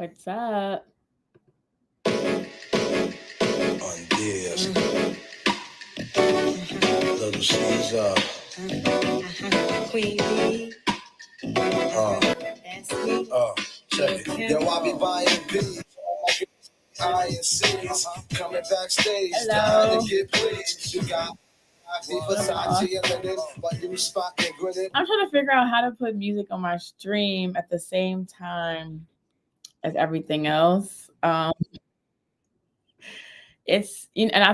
What's up? On this, little Caesar. Queen B, that's me. Check it. Yo, I be buying beats. I and C's coming backstage. Hello. To get pleased. You got Versace and Linen, but you spot and gritted. I'm trying to figure out how to put music on my stream at the same time as everything else. And I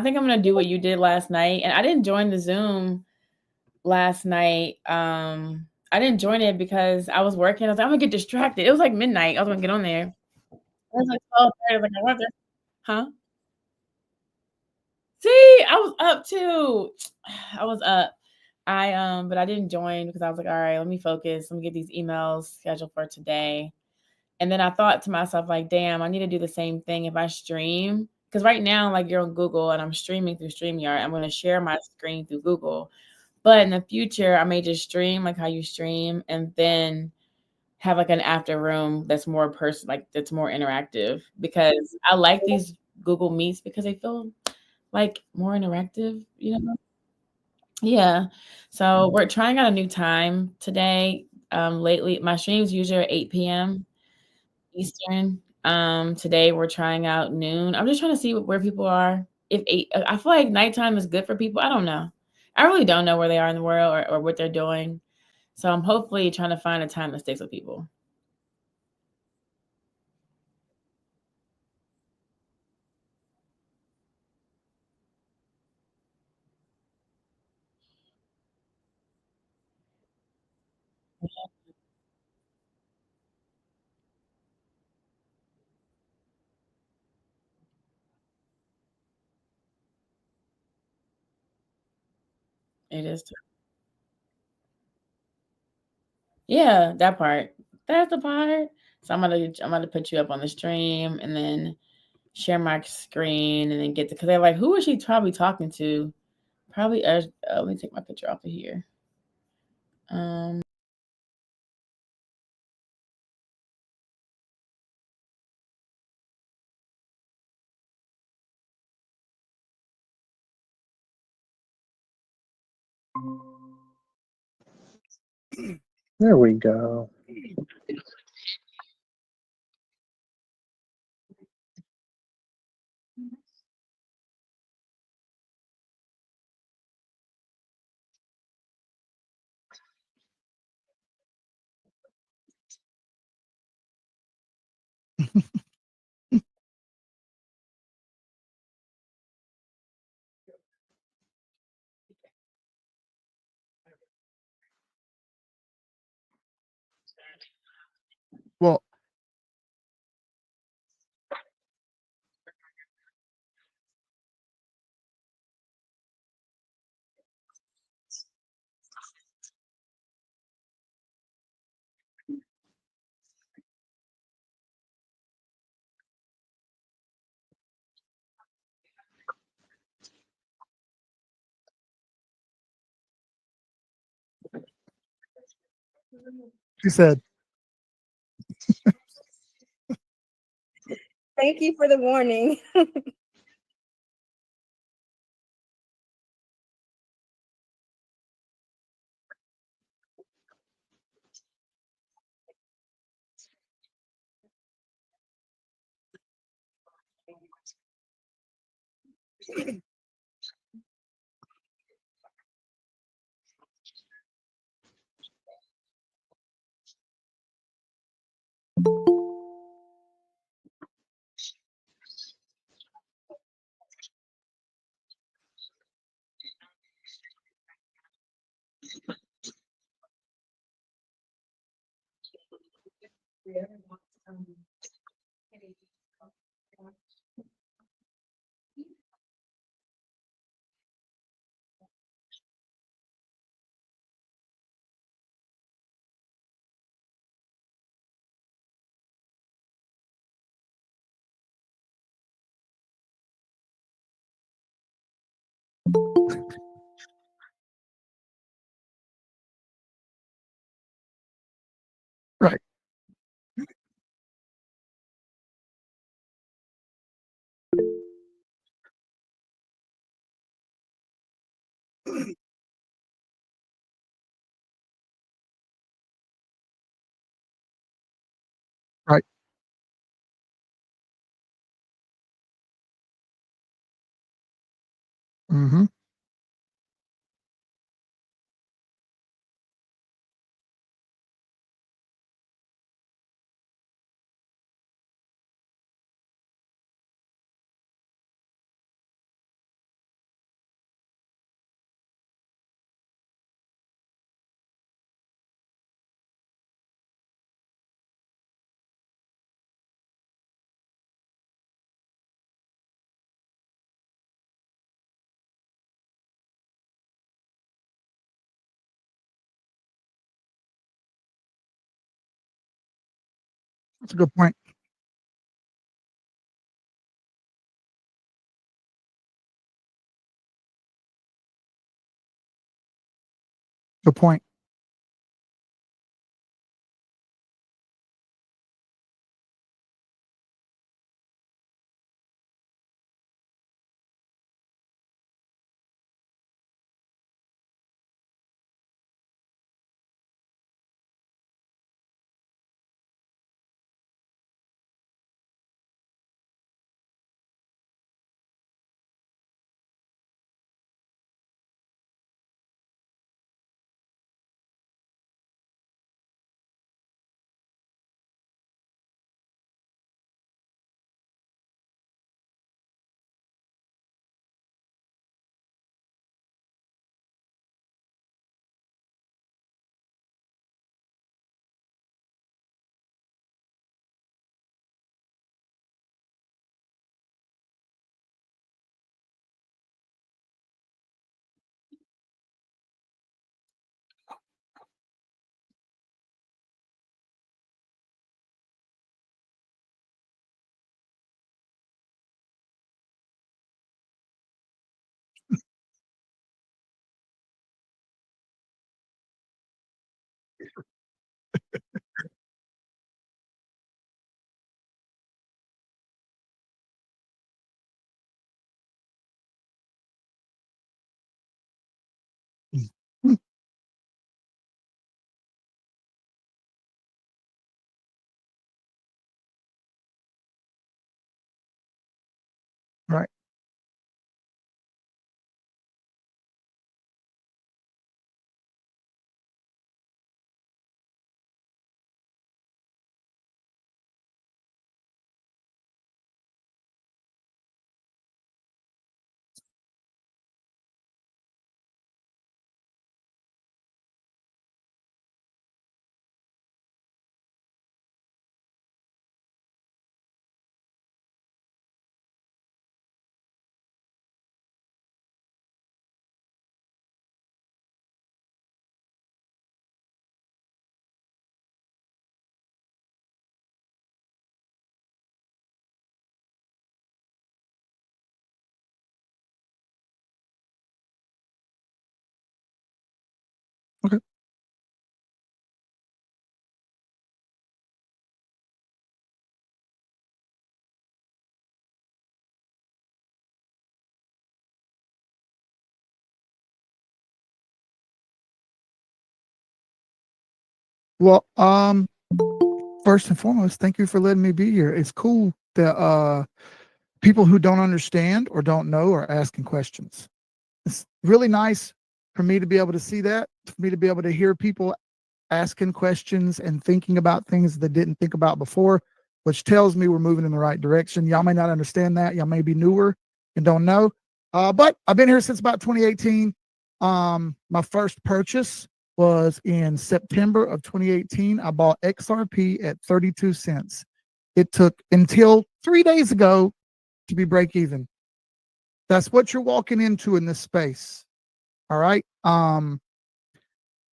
think I'm gonna do what you did last night. And I didn't join the Zoom last night. I didn't join it because I was working. I was like, I'm gonna get distracted. It was like midnight. I was gonna get on there. It was like 12:30. I was like, I wonder, huh? See, I was up too. I was up. But I didn't join because I was like, all right, let me focus. Let me get these emails scheduled for today. And then I thought to myself, like, damn, I need to do the same thing if I stream. Because right now, like, you're on Google and I'm streaming through StreamYard. I'm going to share my screen through Google. But in the future, I may just stream like how you stream and then have like an after room that's more that's more interactive because I like these Google Meets because they feel like more interactive, you know? Yeah. So we're trying out a new time today. Lately, my streams usually are 8 p.m. Eastern. Today we're trying out noon. I'm just trying to see where people are. If eight, I feel like nighttime is good for people. I don't know. I really don't know where they are in the world or what they're doing. So I'm hopefully trying to find a time that sticks with people. It is. Yeah, that part. That's the part. So I'm gonna put you up on the stream and then share my screen and then get to because they're like, who is she probably talking to? Probably. Let me take my picture off of here. Um. There we go. Well, she said, Thank you for the warning. right. Mm-hmm. That's a good point. Good point. Mm. Right. Okay. Well, first and foremost, thank you for letting me be here. It's cool that people who don't understand or don't know are asking questions. It's really nice for me to be able to see that, for me to be able to hear people asking questions and thinking about things they didn't think about before, which tells me we're moving in the right direction. Y'all may not understand that. Y'all may be newer and don't know. But I've been here since about 2018. My first purchase was in September of 2018. I bought XRP at 32 cents. It took until 3 days ago to be break even. That's what you're walking into in this space. All right.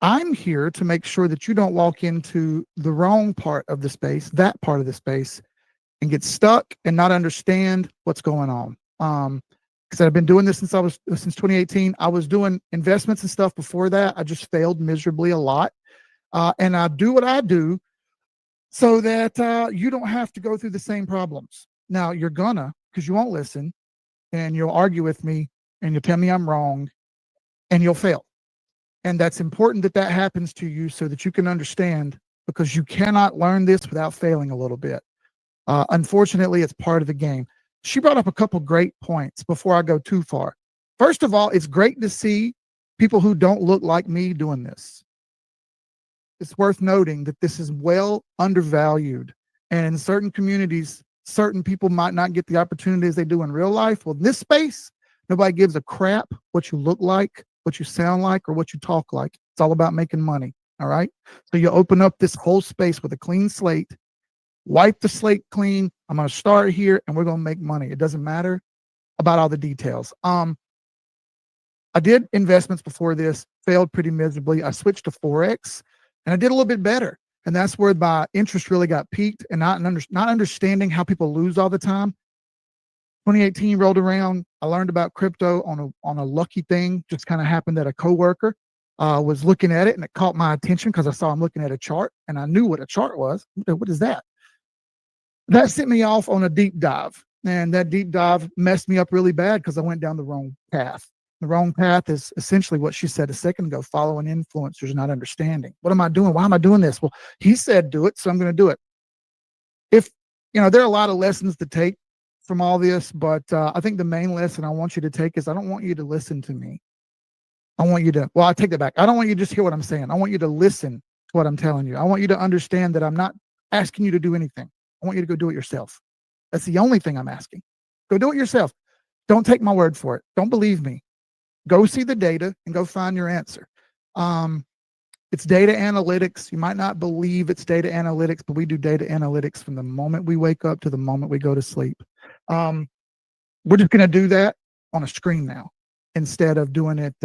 I'm here to make sure that you don't walk into the wrong part of the space, that part of the space, and get stuck and not understand what's going on. Because I've been doing this since 2018. I was doing investments and stuff before that. I just failed miserably a lot. And I do what I do so that you don't have to go through the same problems. Now you're gonna, because you won't listen and you'll argue with me and you'll tell me I'm wrong and you'll fail. And that's important that that happens to you so that you can understand, because you cannot learn this without failing a little bit. Unfortunately, it's part of the game. She brought up a couple great points before I go too far. First of all, it's great to see people who don't look like me doing this. It's worth noting that this is well undervalued. And in certain communities, certain people might not get the opportunities they do in real life. Well, in this space, nobody gives a crap what you look like, what you sound like, or what you talk like. It's all about making money. All right. So you open up this whole space with a clean slate, wipe the slate clean. I'm going to start here and we're going to make money. It doesn't matter about all the details. I did investments before this, failed pretty miserably. I switched to Forex and I did a little bit better. And that's where my interest really got peaked, and not understanding how people lose all the time. 2018 rolled around. I learned about crypto on a lucky thing. Just kind of happened that a coworker was looking at it, and it caught my attention because I saw him looking at a chart, and I knew what a chart was. What is that? That sent me off on a deep dive, and that deep dive messed me up really bad because I went down the wrong path. The wrong path is essentially what she said a second ago, following influencers, not understanding. What am I doing? Why am I doing this? Well, he said do it, so I'm going to do it. If, there are a lot of lessons to take from all this, but I think the main lesson I want you to take is I don't want you to listen to me. I want you to, well, I take that back. I don't want you to just hear what I'm saying. I want you to listen to what I'm telling you. I want you to understand that I'm not asking you to do anything. I want you to go do it yourself. That's the only thing I'm asking. Go do it yourself. Don't take my word for it. Don't believe me. Go see the data and go find your answer. It's data analytics. You might not believe it's data analytics, but we do data analytics from the moment we wake up to the moment we go to sleep. We're just going to do that on a screen now instead of doing it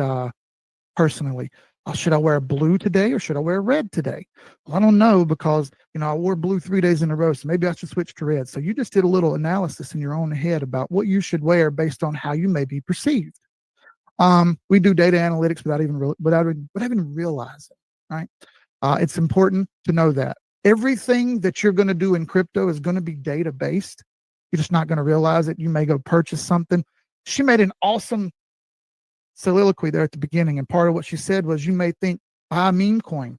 personally. Should I wear blue today or should I wear red today? Well, I don't know because, I wore blue 3 days in a row, so maybe I should switch to red. So you just did a little analysis in your own head about what you should wear based on how you may be perceived. We do data analytics without even realizing, right? It's important to know that everything that you're going to do in crypto is going to be data based. You're just not going to realize it. You may go purchase something. She made an awesome soliloquy there at the beginning, and part of what she said was, you may think buy a meme coin.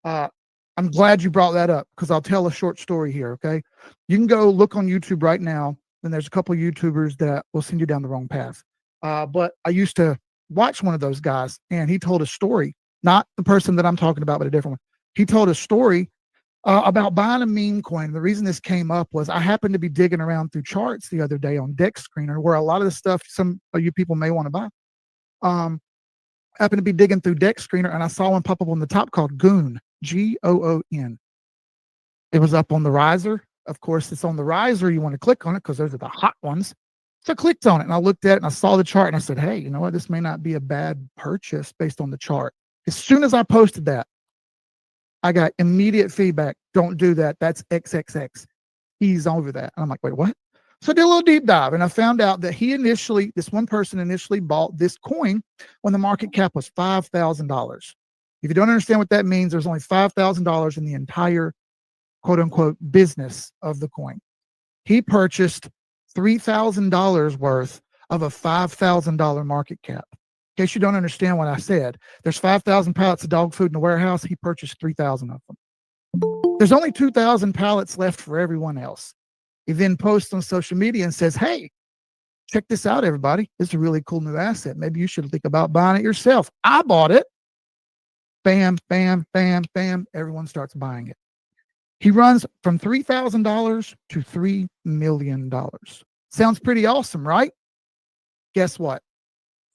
I'm glad you brought that up because I'll tell a short story here. Okay, you can go look on YouTube right now, and there's a couple of YouTubers that will send you down the wrong path. But I used to watch one of those guys, and he told a story, not the person that I'm talking about, but a different one. He told a story about buying a meme coin. The reason this came up was I happened to be digging around through charts the other day on Dex Screener, where a lot of the stuff some of you people may want to buy. Happened to be digging through Dex Screener, and I saw one pop up on the top called Goon, Goon. It was up on the riser. Of course, it's on the riser. You want to click on it because those are the hot ones. So I clicked on it and I looked at it and I saw the chart and I said, hey, you know what? This may not be a bad purchase based on the chart. As soon as I posted that, I got immediate feedback. Don't do that. That's XXX. He's over that. And I'm like, wait, what? So I did a little deep dive and I found out that this one person initially bought this coin when the market cap was $5,000. If you don't understand what that means, there's only $5,000 in the entire quote unquote business of the coin. He purchased $3,000 worth of a $5,000 market cap. In case you don't understand what I said, there's 5,000 pallets of dog food in the warehouse. He purchased 3,000 of them. There's only 2,000 pallets left for everyone else. He then posts on social media and says, hey, check this out, everybody. This is a really cool new asset. Maybe you should think about buying it yourself. I bought it. Bam, bam, bam, bam. Everyone starts buying it. He runs from $3,000 to $3 million. Sounds pretty awesome, right? Guess what?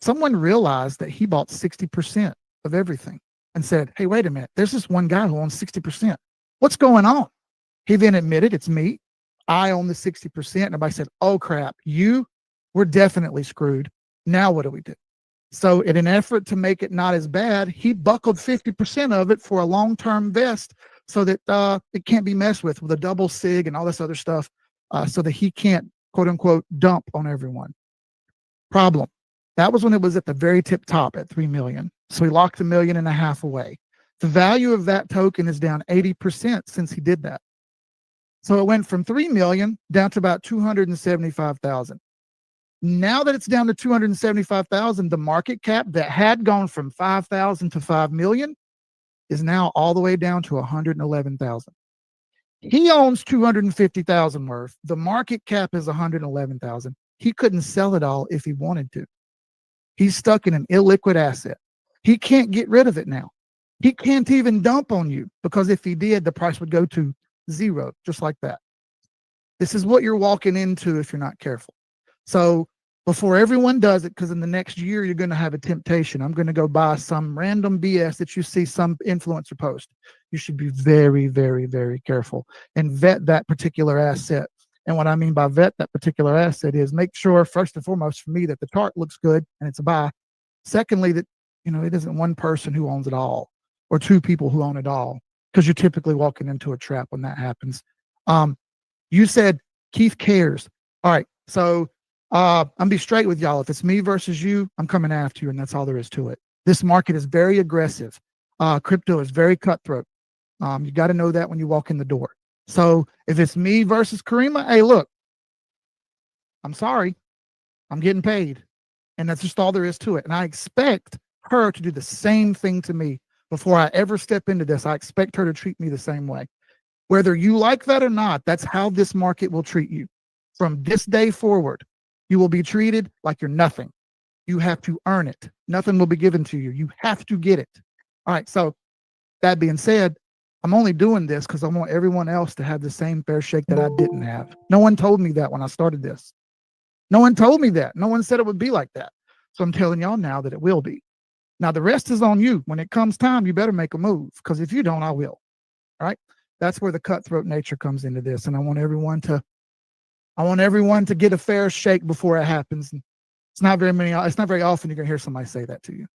Someone realized that he bought 60% of everything and said, hey, wait a minute. There's this one guy who owns 60%. What's going on? He then admitted, it's me. I own the 60%. And everybody said, oh, crap. We're definitely screwed. Now what do we do? So in an effort to make it not as bad, he buckled 50% of it for a long-term vest so that it can't be messed with a double sig and all this other stuff so that he can't, quote unquote, dump on everyone. Problem. That was when it was at the very tip top at 3 million. So he locked $1.5 million away. The value of that token is down 80% since he did that. So it went from 3 million down to about 275,000. Now that it's down to 275,000, the market cap that had gone from 5,000 to 5 million is now all the way down to 111,000. He owns 250,000 worth. The market cap is 111,000. He couldn't sell it all if he wanted to. He's stuck in an illiquid asset. He can't get rid of it now. He can't even dump on you, because if he did, the price would go to zero, just like that. This is what you're walking into if you're not careful. So before everyone does it, because in the next year you're going to have a temptation, I'm going to go buy some random BS that you see some influencer post. You should be very, very, very careful and vet that particular asset. And what I mean by vet that particular asset is make sure, first and foremost, for me, that the chart looks good and it's a buy. Secondly, that it isn't one person who owns it all or two people who own it all, because you're typically walking into a trap when that happens. You said Keith cares. All right, so I'm be straight with y'all. If it's me versus you, I'm coming after you, and that's all there is to it. This market is very aggressive. Crypto is very cutthroat. You got to know that when you walk in the door. So if it's me versus Karima, hey, look, I'm sorry, I'm getting paid, and that's just all there is to it. And I expect her to do the same thing to me before I ever step into this. I expect her to treat me the same way. Whether you like that or not, that's how this market will treat you. From this day forward, you will be treated like you're nothing. You have to earn it. Nothing will be given to you. You have to get it. All right. So that being said, I'm only doing this because I want everyone else to have the same fair shake that I didn't have. No one told me that when I started this. No one told me that. No one said it would be like that. So I'm telling y'all now that it will be. Now, the rest is on you. When it comes time, you better make a move, because if you don't, I will. All right. That's where the cutthroat nature comes into this. And I want everyone to get a fair shake before it happens. It's not very often you're going to hear somebody say that to you.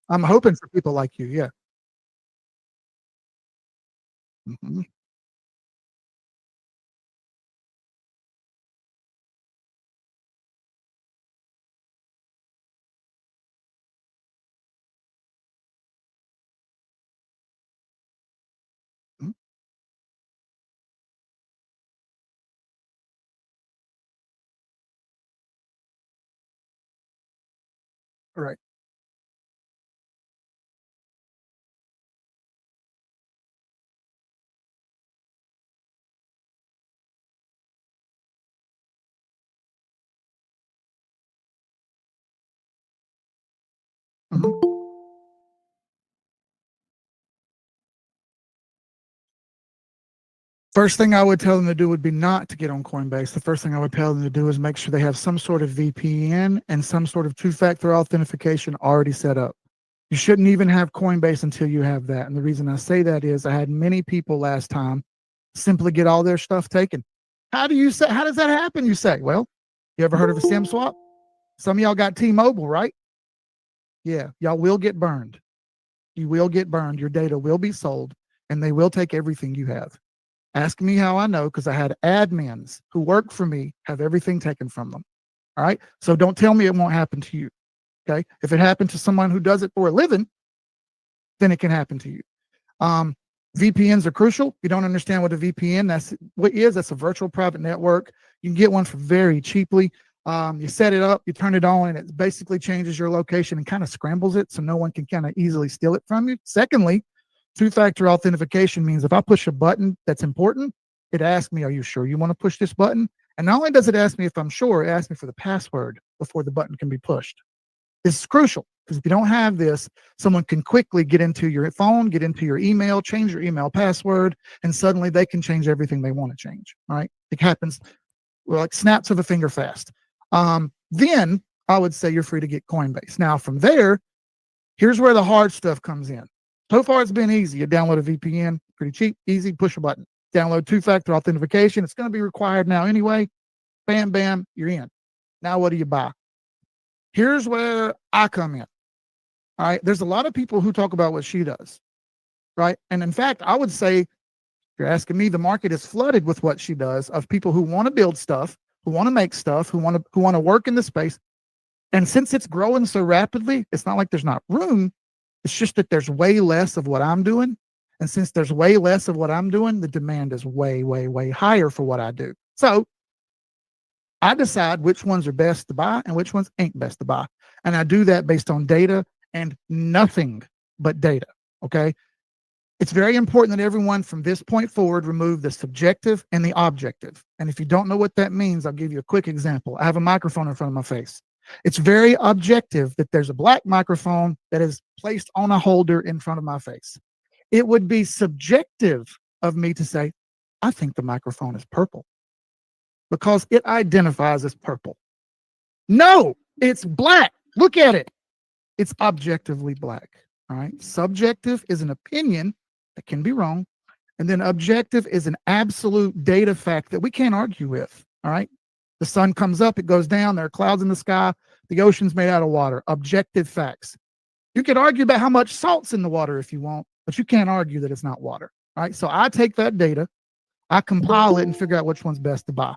I'm hoping for people like you. Yeah. Mhm. Mhm. All right. Mhm. First thing I would tell them to do would be not to get on Coinbase. The first thing I would tell them to do is make sure they have some sort of VPN and some sort of two-factor authentication already set up. You shouldn't even have Coinbase until you have that. And the reason I say that is I had many people last time simply get all their stuff taken. How does that happen? You say, well, you ever heard of a SIM swap? Some of y'all got T-Mobile, right? Yeah, y'all will get burned. You will get burned. Your data will be sold, and they will take everything you have. Ask me how I know, because I had admins who work for me have everything taken from them. All right. So don't tell me it won't happen to you. Okay. If it happened to someone who does it for a living, then it can happen to you. VPNs are crucial. If you don't understand what a VPN that's a virtual private network. You can get one for very cheaply. You set it up, you turn it on, and it basically changes your location and kind of scrambles it so no one can kind of easily steal it from you. Secondly, two-factor authentication means if I push a button that's important, it asks me, are you sure you want to push this button? And not only does it ask me if I'm sure, it asks me for the password before the button can be pushed. This is crucial, because if you don't have this, someone can quickly get into your phone, get into your email, change your email password, and suddenly they can change everything they want to change. All right. It happens like snaps of a finger fast. Then I would say you're free to get Coinbase. Now, from there, here's where the hard stuff comes in. So far, it's been easy. You download a VPN, pretty cheap, easy, push a button. Download two-factor authentication. It's going to be required now anyway. Bam, bam, you're in. Now, what do you buy? Here's where I come in. All right. There's a lot of people who talk about what she does. Right. And in fact, I would say If you're asking me, the market is flooded with what she does, of people who want to build stuff, who want to make stuff, who want to work in the space. And since it's growing so rapidly, it's not like there's not room. It's just that there's way less of what I'm doing. And since there's way less of what I'm doing, the demand is way, way, way higher for what I do. So I decide which ones are best to buy and which ones ain't best to buy. And I do that based on data and nothing but data. Okay. It's very important that everyone from this point forward remove the subjective and the objective. And if you don't know what that means, I'll give you a quick example. I have a microphone in front of my face. It's very objective that there's a black microphone that is placed on a holder in front of my face. It would be subjective of me to say, I think the microphone is purple because it identifies as purple. No, it's black. Look at it. It's objectively black. All right. Subjective is an opinion that can be wrong. And then objective is an absolute data fact that we can't argue with. All right. The sun comes up, it goes down, there are clouds in the sky, the ocean's made out of water. Objective facts. You can argue about how much salt's in the water if you want, but you can't argue that it's not water. All right. So I take that data, I compile it and figure out which one's best to buy.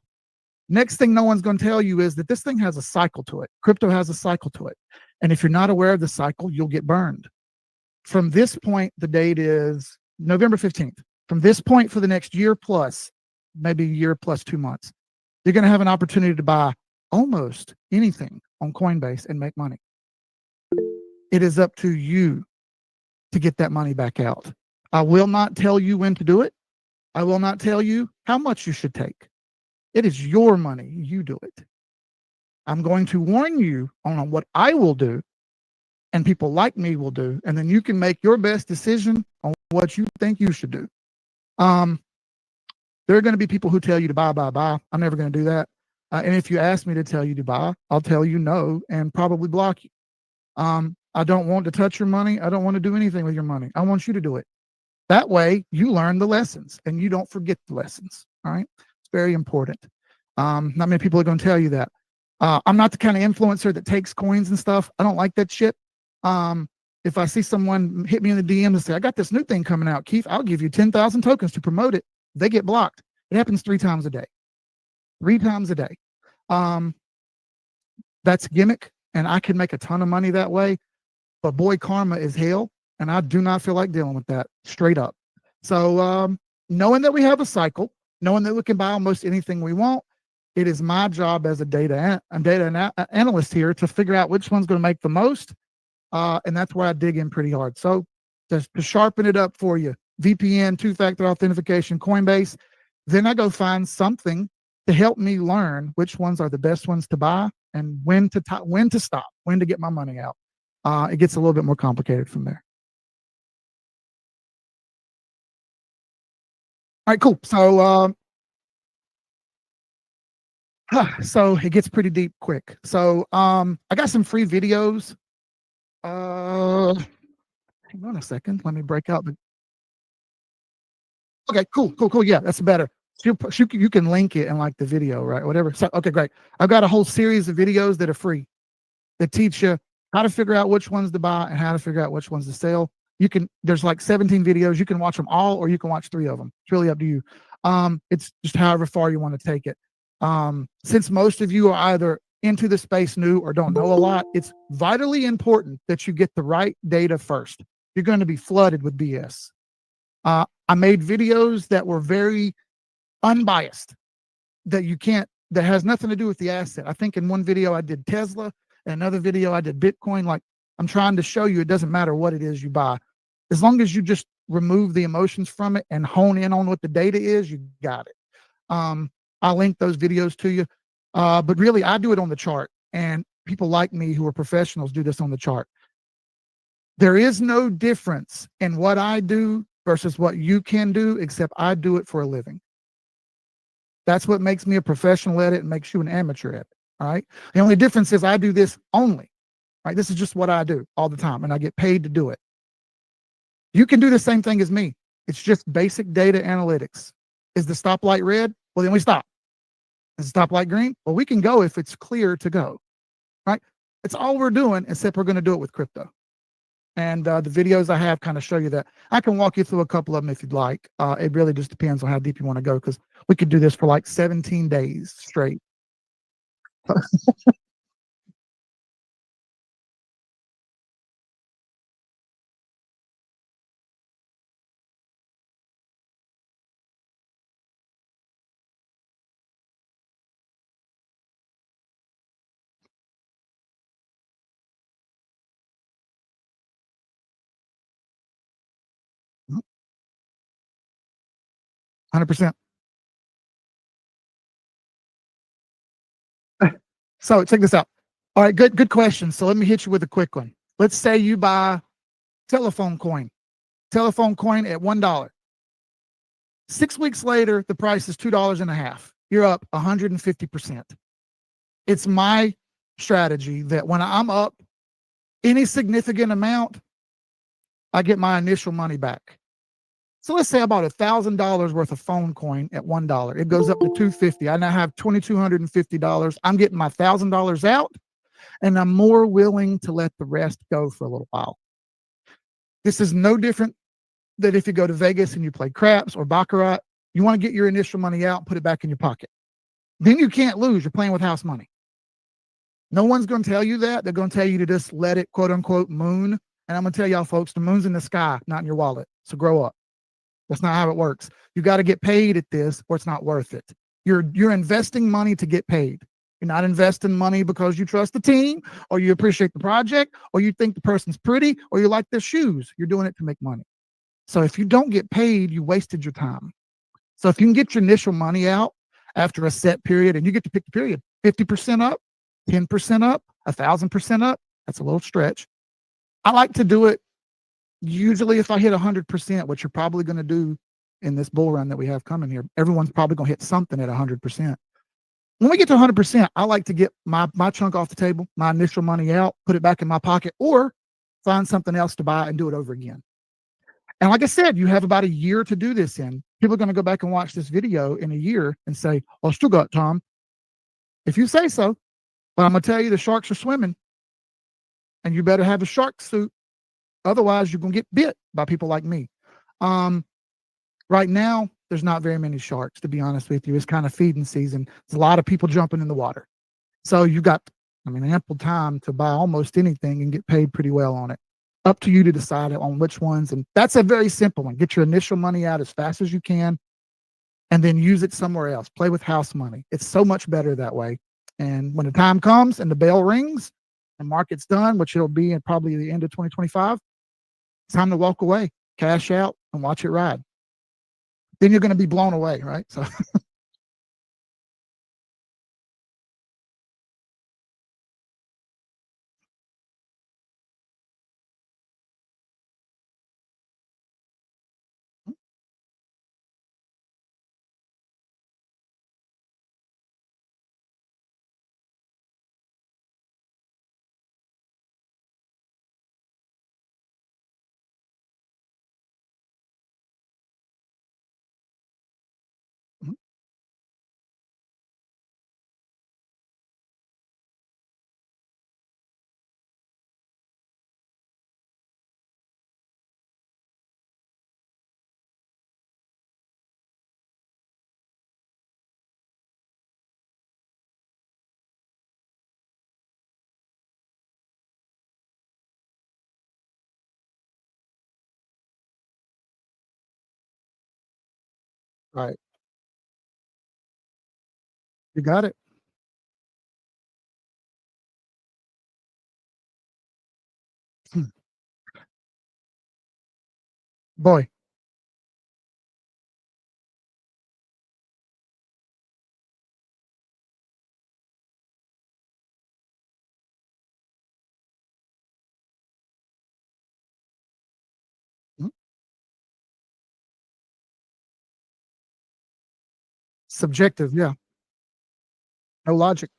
Next thing no one's going to tell you is that this thing has a cycle to it. Crypto has a cycle to it. And if you're not aware of the cycle, you'll get burned. From this point, the date is November 15th. From this point for the next year plus, maybe a year plus 2 months, you're going to have an opportunity to buy almost anything on Coinbase and make money. It is up to you to get that money back out. I will not tell you when to do it. I will not tell you how much you should take. It is your money. You do it. I'm going to warn you on what I will do and people like me will do, and then you can make your best decision on what you think you should do. There are going to be people who tell you to buy. I'm never going to do that. And if you ask me to tell you to buy, I'll tell you no and probably block you. I don't want to touch your money. I don't want to do anything with your money. I want you to do it. That way you learn the lessons and you don't forget the lessons. All right. It's very important. Not many people are going to tell you that. I'm not the kind of influencer that takes coins and stuff. I don't like that shit. If I see someone hit me in the DM and say, I got this new thing coming out, Keith, I'll give you 10,000 tokens to promote it. They get blocked. It happens 3 times a day. 3 times a day. That's gimmick, and I can make a ton of money that way. But boy, karma is hell, and I do not feel like dealing with that straight up. So knowing that we have a cycle, knowing that we can buy almost anything we want, it is my job as a data analyst here to figure out which one's going to make the most. And that's where I dig in pretty hard. So just to sharpen it up for you, VPN, 2-factor authentication, Coinbase, then I go find something to help me learn which ones are the best ones to buy and when to stop, when to get my money out. It gets a little bit more complicated from there. All right, cool. So it gets pretty deep quick. So I got some free videos. Hang on a second. Let me break out the. Okay, cool. Yeah, that's better. You can link it in like the video, right? Whatever. So, okay, great. I've got a whole series of videos that are free that teach you how to figure out which ones to buy and how to figure out which ones to sell. There's like 17 videos. You can watch them all, or you can watch 3 of them. It's really up to you. It's just however far you want to take it. Since most of you are either into the space new or don't know a lot, it's vitally important that you get the right data first. You're going to be flooded with BS. I made videos that were very unbiased, that has nothing to do with the asset. I think in one video I did Tesla, and another video I did Bitcoin. Like, I'm trying to show you it doesn't matter what it is you buy. As long as you just remove the emotions from it and hone in on what the data is, you got it. I'll link those videos to you. But really, I do it on the chart, and people like me who are professionals do this on the chart. There is no difference in what I do versus what you can do, except I do it for a living. That's what makes me a professional at it and makes you an amateur at it. All right. The only difference is I do this only. Right. This is just what I do all the time, and I get paid to do it. You can do the same thing as me. It's just basic data analytics. Is the stoplight red? Well, then we stop. Is the stoplight green? Well, we can go if it's clear to go. Right. It's all we're doing, except we're going to do it with crypto. And the videos I have kind of show you that. I can walk you through a couple of them if you'd like. It really just depends on how deep you want to go, because we could do this for like 17 days straight. 100%. So check this out. All right, good question. So let me hit you with a quick one. Let's say you buy telephone coin, telephone coin at $1. 6 weeks later, the price is $2.50. You're up 150%. It's my strategy that when I'm up any significant amount, I get my initial money back. So let's say I bought $1,000 worth of phone coin at $1. It goes up to $250. I now have $2,250. I'm getting my $1,000 out, and I'm more willing to let the rest go for a little while. This is no different than if you go to Vegas and you play craps or baccarat. You want to get your initial money out and put it back in your pocket. Then you can't lose. You're playing with house money. No one's going to tell you that. They're going to tell you to just let it, quote unquote, moon. And I'm going to tell y'all folks, the moon's in the sky, not in your wallet. So grow up. That's not how it works. You got to get paid at this, or it's not worth it. You're investing money to get paid. You're not investing money because you trust the team, or you appreciate the project, or you think the person's pretty, or you like their shoes. You're doing it to make money. So if you don't get paid, you wasted your time. So if you can get your initial money out after a set period, and you get to pick the period, 50% up, 10% up, 1,000% up, that's a little stretch. I like to do it usually if I hit 100%, which you're probably going to do in this bull run that we have coming here. Everyone's probably going to hit something at 100%. When we get to 100%, I like to get my chunk off the table, my initial money out, put it back in my pocket, or find something else to buy and do it over again. And like I said, you have about a year to do this in. People are going to go back and watch this video in a year and say, "Oh, I still got Tom." If you say so, but I'm going to tell you the sharks are swimming, and you better have a shark suit. Otherwise, you're going to get bit by people like me. Right now, there's not very many sharks, to be honest with you. It's kind of feeding season. There's a lot of people jumping in the water. So you've got, ample time to buy almost anything and get paid pretty well on it. Up to you to decide on which ones. And that's a very simple one. Get your initial money out as fast as you can, and then use it somewhere else. Play with house money. It's so much better that way. And when the time comes and the bell rings and market's done, which it'll be in probably the end of 2025, it's time to walk away, cash out, and watch it ride. Then you're going to be blown away, right? So right, you got it. Hmm. Boy, hmm, subjective, yeah, no logic.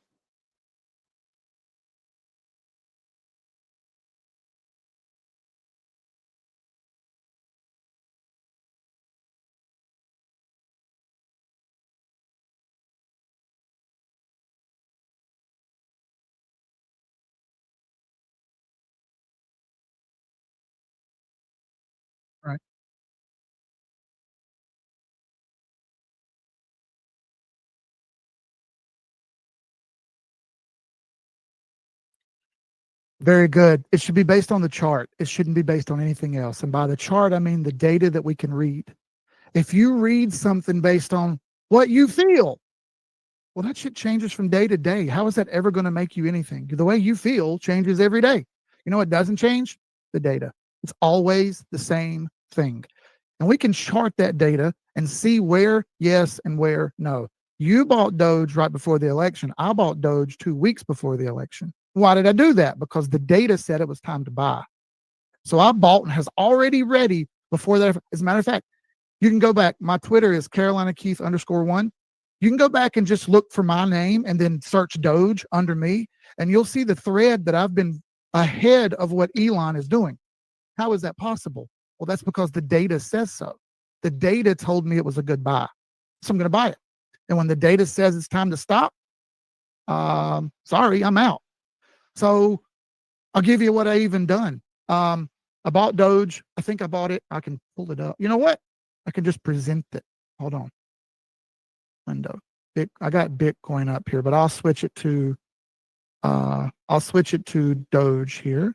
Very good. It should be based on the chart. It shouldn't be based on anything else. And by the chart, I mean the data that we can read. If you read something based on what you feel, well, that shit changes from day to day. How is that ever going to make you anything? The way you feel changes every day. You know what doesn't change? The data. It's always the same thing. And we can chart that data and see where yes and where no. You bought Doge right before the election. I bought Doge 2 weeks before the election. Why did I do that? Because the data said it was time to buy. So I bought and has already ready before that. As a matter of fact, you can go back. My Twitter is Carolina Keith _1. You can go back and just look for my name and then search Doge under me, and you'll see the thread that I've been ahead of what Elon is doing. How is that possible? Well, that's because the data says so. The data told me it was a good buy. So I'm going to buy it. And when the data says it's time to stop, sorry, I'm out. So I'll give you what I even done. I bought Doge. I think I bought it. I can pull it up. You know what? I can just present it. Hold on. Window. I got Bitcoin up here, but I'll switch it to Doge here.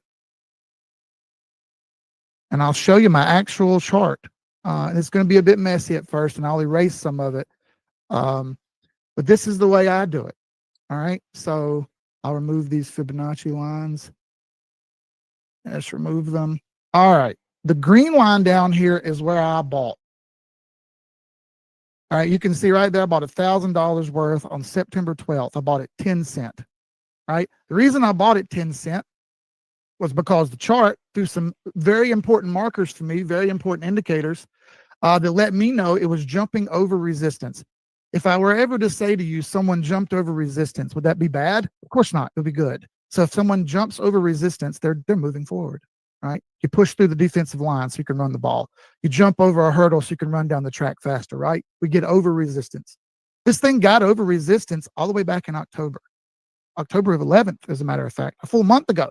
And I'll show you my actual chart. And it's going to be a bit messy at first, and I'll erase some of it. But this is the way I do it. All right. So I'll remove these Fibonacci lines. Let's remove them. All right. The green line down here is where I bought. All right. You can see right there, I bought $1,000 worth on September 12th. I bought it 10 cent. All right. The reason I bought it 10 cent was because the chart, through some very important markers for me, very important indicators, that let me know it was jumping over resistance. If I were ever to say to you, someone jumped over resistance, would that be bad? Of course not. It would be good. So if someone jumps over resistance, they're moving forward, right? You push through the defensive line so you can run the ball. You jump over a hurdle so you can run down the track faster, right? We get over resistance. This thing got over resistance all the way back in October of 11th, as a matter of fact, a full month ago.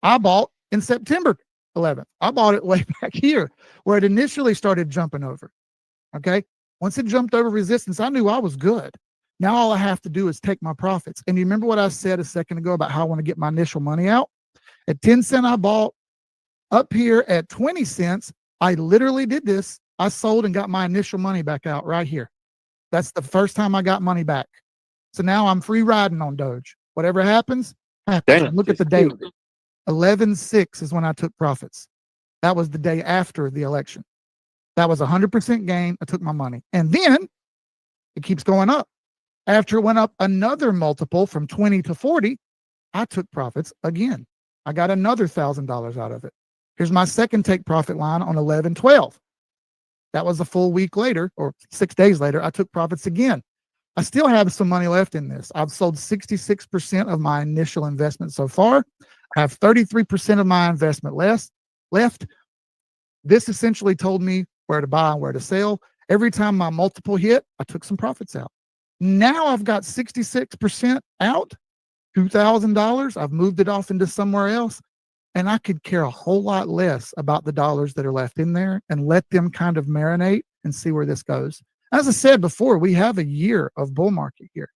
I bought in September 11th. I bought it way back here where it initially started jumping over. Okay. Once it jumped over resistance, I knew I was good. Now all I have to do is take my profits. And you remember what I said a second ago about how I want to get my initial money out? At 10 cents, I bought. Up here at 20 cents, I literally did this. I sold and got my initial money back out right here. That's the first time I got money back. So now I'm free riding on Doge. Whatever happens, happens. Damn, Look at the date. 11/6 is when I took profits. That was the day after the election. That was 100% gain. I took my money. And then it keeps going up. After it went up another multiple from 20 to 40, I took profits again. I got another $1,000 out of it. Here's my second take profit line on 11/12. That was a full week later, or 6 days later. I took profits again. I still have some money left in this. I've sold 66% of my initial investment so far. I have 33% of my investment left. This essentially told me where to buy and where to sell. Every time my multiple hit, I took some profits out. Now I've got 66% out, $2,000. I've moved it off into somewhere else. And I could care a whole lot less about the dollars that are left in there and let them kind of marinate and see where this goes. As I said before, we have a year of bull market here.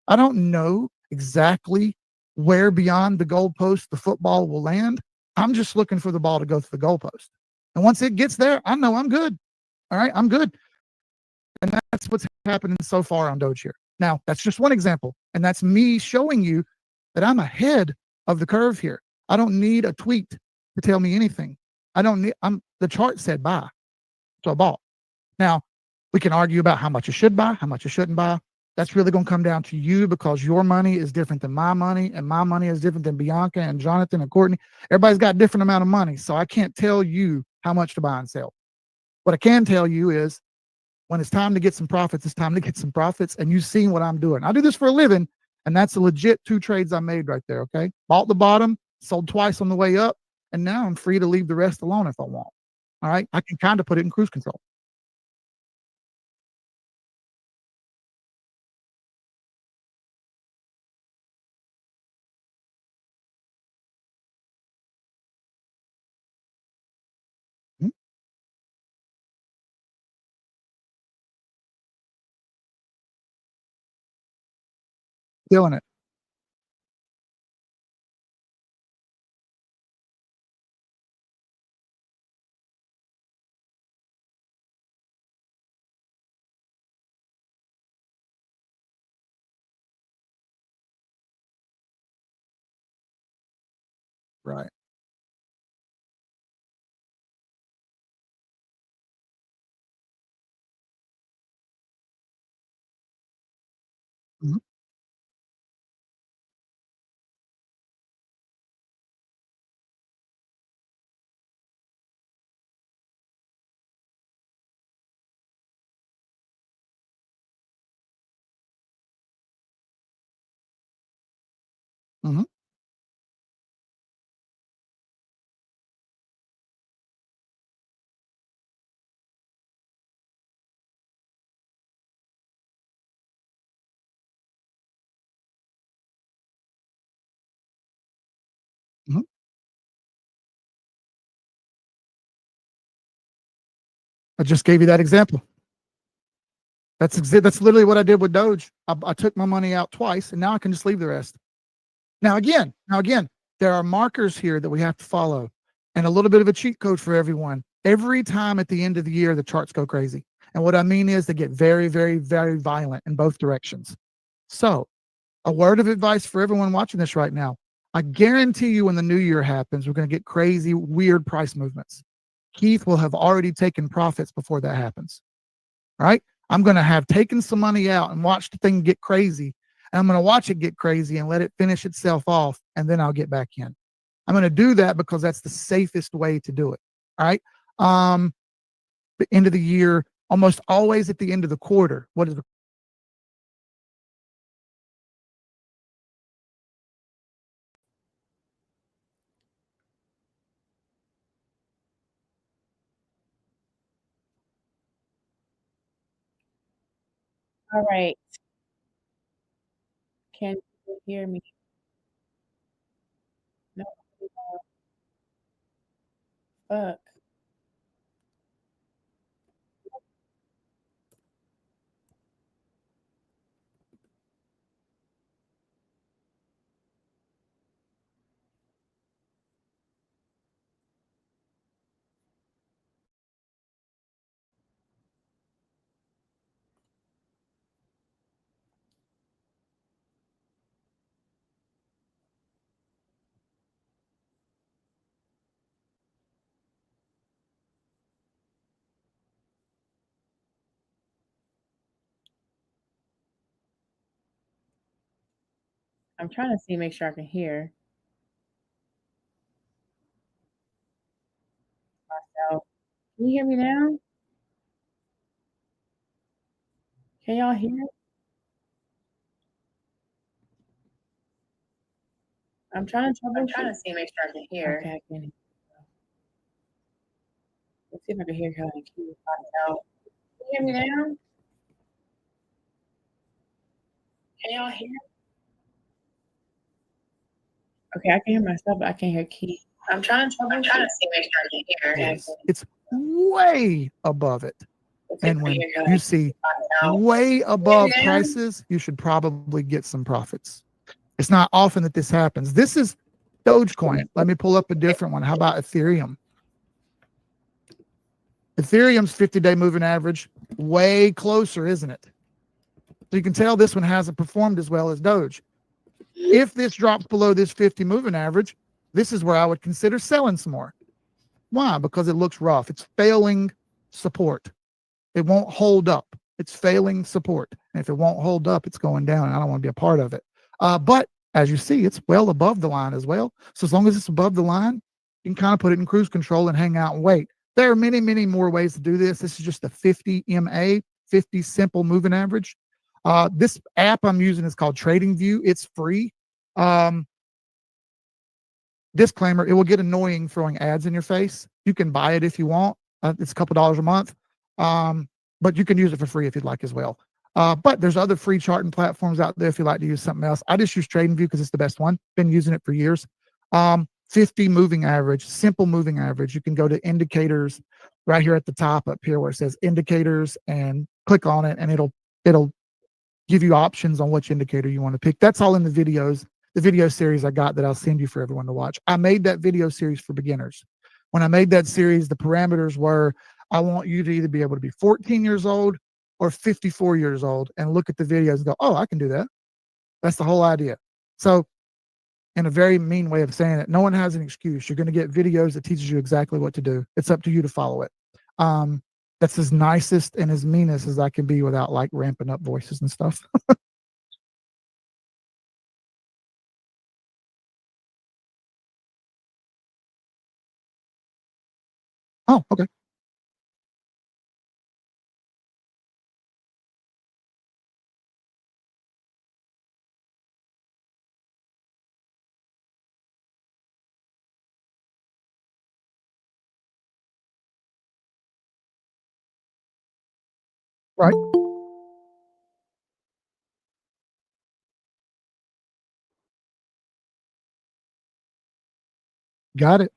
I don't know exactly where beyond the goalpost the football will land. I'm just looking for the ball to go through the goalpost. And once it gets there, I know I'm good. All right, I'm good. And that's what's happening so far on Doge here. Now, that's just one example. And that's me showing you that I'm ahead of the curve here. I don't need a tweet to tell me anything. The chart said buy. So I bought. Now, we can argue about how much you should buy, how much you shouldn't buy. That's really going to come down to you because your money is different than my money, and my money is different than Bianca and Jonathan and Courtney. Everybody's got a different amount of money. So I can't tell you how much to buy and sell. What I can tell you is when it's time to get some profits, it's time to get some profits. And you've seen what I'm doing. I do this for a living, and that's a legit 2 trades I made right there. Okay. Bought the bottom, sold twice on the way up, and now I'm free to leave the rest alone if I want. All right. I can kind of put it in cruise control. Hmm? Killing it. Right. Mhm. Mhm. Mhm. I just gave you that example. That's literally what I did with Doge. I took my money out twice, and now I can just leave the rest. Now again, there are markers here that we have to follow, and a little bit of a cheat code for everyone. Every time at the end of the year, the charts go crazy, and what I mean is they get very, very, very violent in both directions. So, a word of advice for everyone watching this right now: I guarantee you, when the new year happens, we're going to get crazy, weird price movements. Keith will have already taken profits before that happens. Right? I'm going to have taken some money out and watched the thing get crazy. And I'm going to watch it get crazy and let it finish itself off. And then I'll get back in. I'm going to do that because that's the safest way to do it. All right. The end of the year, almost always at the end of the quarter. What is the All right. Can you hear me? No. Fuck. I'm trying to see, make sure I can hear myself. Can you hear me now? Can y'all hear? I'm trying to see, make sure I can hear. Okay, I can hear. Let's see if I can hear her and keep myself. Can you hear me now? Can y'all hear? Okay, I can hear myself, but I can't hear Keith. I'm trying to see, make sure I can hear. is? It's way above it. Let's see if And I can when hear her you and keep see myself. way Can you hear above me now? prices, you should probably get some profits. It's not often that this happens. This is Dogecoin. Let me pull up a different one. How about Ethereum? Ethereum's 50-day moving average, way closer, isn't it? So you can tell this one hasn't performed as well as Doge. If this drops below this 50 moving average, this is where I would consider selling some more. Why? Because it looks rough. It's failing support. It won't hold up. It's failing support. And if it won't hold up, it's going down. And I don't want to be a part of it. But as you see, it's well above the line as well. So as long as it's above the line, you can kind of put it in cruise control and hang out and wait. There are many, many more ways to do this. This is just the 50 MA, 50 simple moving average. This app I'm using is called Trading View. It's free. Um, Disclaimer, it will get annoying throwing ads in your face. You can buy it if you want. It's a couple dollars a month. But you can use it for free if you'd like as well. But there's other free charting platforms out there if you'd like to use something else. I just use TradingView because it's the best one. Been using it for years. 50 moving average, simple moving average. You can go to indicators right here at the top up here where it says indicators and click on it and it'll give you options on which indicator you want to pick. That's all in the videos, the video series I got that I'll send you for everyone to watch. I made that video series for beginners. When I made that series, the parameters were, I want you to either be able to be 14 years old or 54 years old and look at the videos and go, oh, I can do that. That's the whole idea. So in a very mean way of saying it. No one has an excuse. You're going to get videos that teaches you exactly what to do. It's up to you to follow it. Um, that's as nicest and as meanest as I can be without like ramping up voices and stuff. Oh, okay. Right. Got it.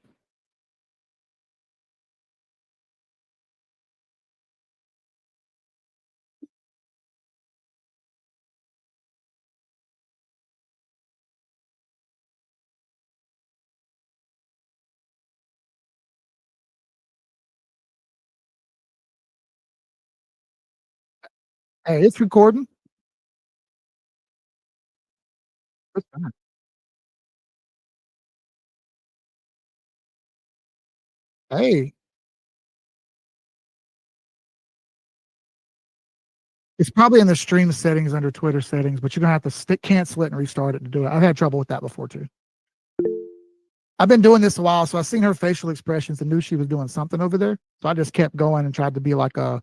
Hey, it's recording. That's fine. Hey, it's probably in the stream settings under Twitter settings, but you're gonna have to stick cancel it and restart it to do it. I've had trouble with that before too. I've been doing this a while, so I seen her facial expressions and knew she was doing something over there. So I just kept going and tried to be like a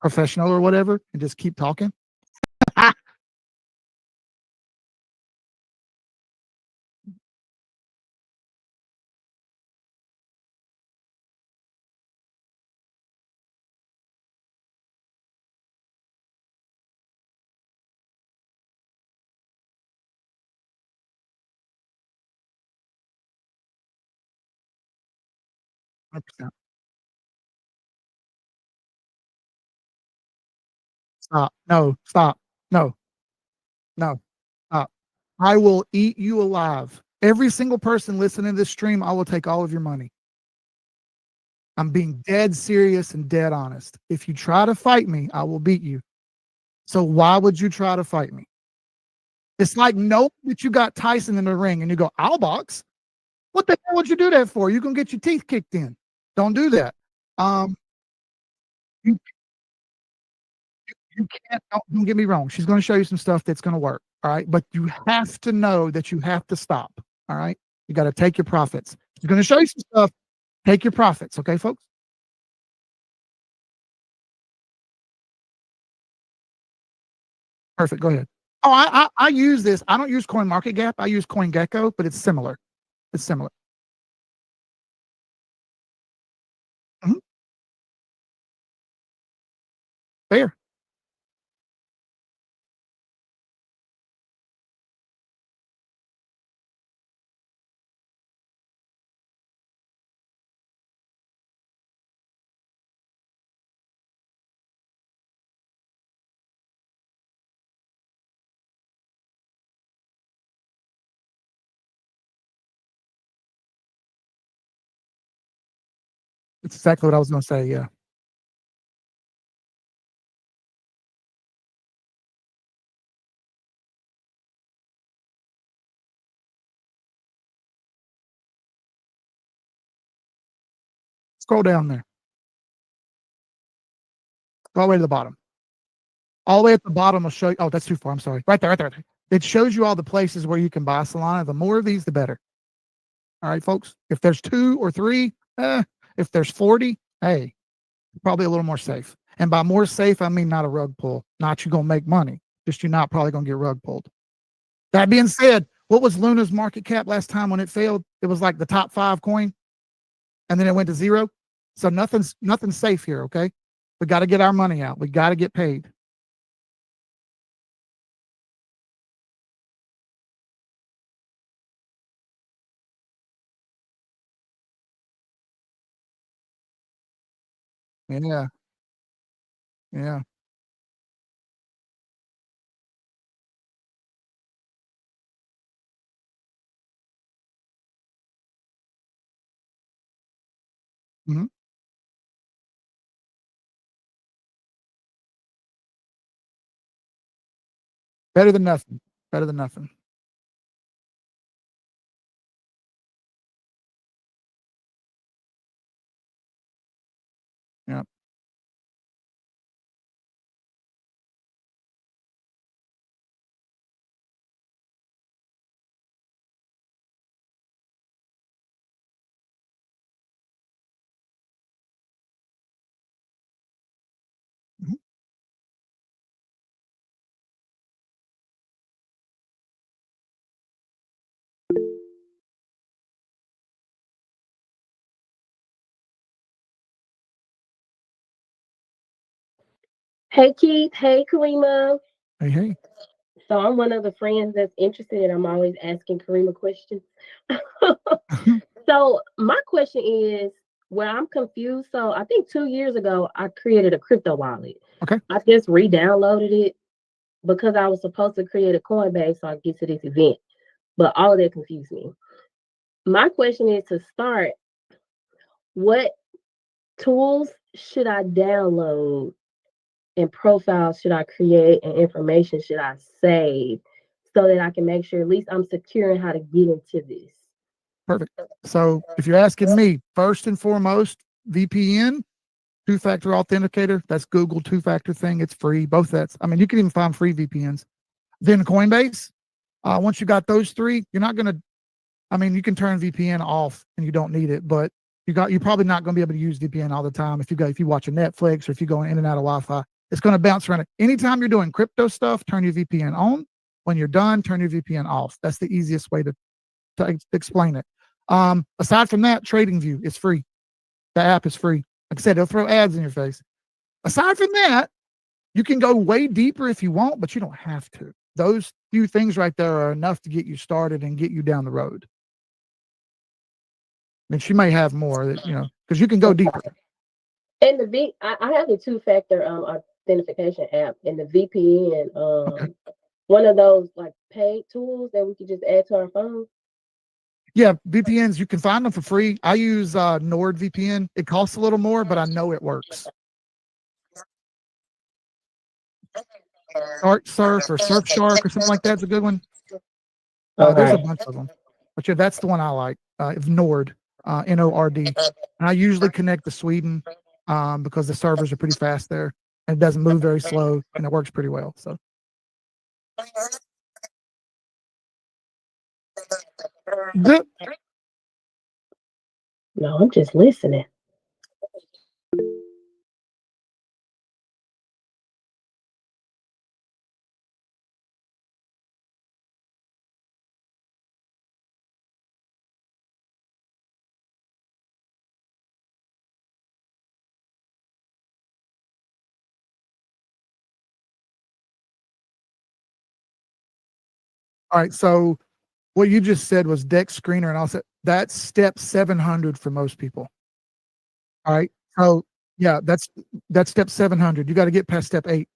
professional or whatever and just keep talking. Stop. No, stop. No, no, stop. I will eat you alive. Every single person listening to this stream, I will take all of your money. I'm being dead serious and dead honest. If you try to fight me, I will beat you. So why would you try to fight me? It's like knowing that you got Tyson in the ring and you go, I'll box. What the hell would you do that for? You can get your teeth kicked in. Don't do that. Um, you, you can't, don't get me wrong. She's going to show you some stuff that's going to work. All right. But you have to know that you have to stop. All right. You got to take your profits. She's going to show you some stuff. Take your profits. Okay, folks? Perfect. Go ahead. Oh, I use this. I don't use Coin Market Gap. I use Coin Gecko, but it's similar. It's similar. Mhm. Fair. It's exactly what I was going to say. Yeah. Scroll down there. Go all the way to the bottom. All the way at the bottom will show you. Oh, that's too far. I'm sorry. Right there, right there, right there. It shows you all the places where you can buy Solana. The more of these, the better. All right, folks. If there's 2 or 3, if there's 40, hey, probably a little more safe. And by more safe, I mean not a rug pull. Not you gonna make money. Just you're not probably gonna get rug pulled. That being said, what was Luna's market cap last time when it failed? It was like the top 5 coin, and then it went to zero. So nothing's safe here. Okay, we got to get our money out. We got to get paid. Yeah, yeah. Hmm. Better than nothing. Better than nothing. Yeah. Mhm. Hey Keith, hey Karima. Hey, hey. So I'm one of the friends that's interested and I'm always asking Karima questions. So my question is where I'm confused. So I think 2 years ago I created a crypto wallet. Okay. I just re-downloaded it because I was supposed to create a Coinbase so I get to this event. But all of that confused me. My question is to start, what tools should I download and profiles should I create and information should I save so that I can make sure at least I'm secure in how to get into this? Perfect. So if you're asking me, first and foremost, VPN, two-factor authenticator, that's Google two-factor thing. It's free. Both that's, I mean, you can even find free VPNs. Then Coinbase. Once you got those three, you're not going to, I mean, you can turn VPN off and you don't need it, but you're probably not going to be able to use VPN all the time. If you watch a Netflix or if you're going in and out of Wi-Fi, it's going to bounce around. Anytime you're doing crypto stuff, turn your VPN on. When you're done, turn your VPN off. That's the easiest way to explain it. Aside from that, TradingView is free. The app is free. Like I said, they'll throw ads in your face. Aside from that, you can go way deeper if you want, but you don't have to. Those few things right there are enough to get you started and get you down the road. And she may have more, because you can go deeper. And I have the two-factor authentication app and the VPN. Okay. One of those like paid tools that we could just add to our phone. Yeah, VPNs, you can find them for free. I use NordVPN. It costs a little more, but I know it works. Surf or Surfshark or something like that's a good one. There's a bunch of them, but yeah, that's the one I like. Nord, Nord, and I usually connect to Sweden because the servers are pretty fast there and it doesn't move very slow and it works pretty well. So. Good. No, I'm just listening. All right, so what you just said was deck screener, and I'll say that's step 700 for most people. All right, so yeah, that's step 700. You got to get past step 8.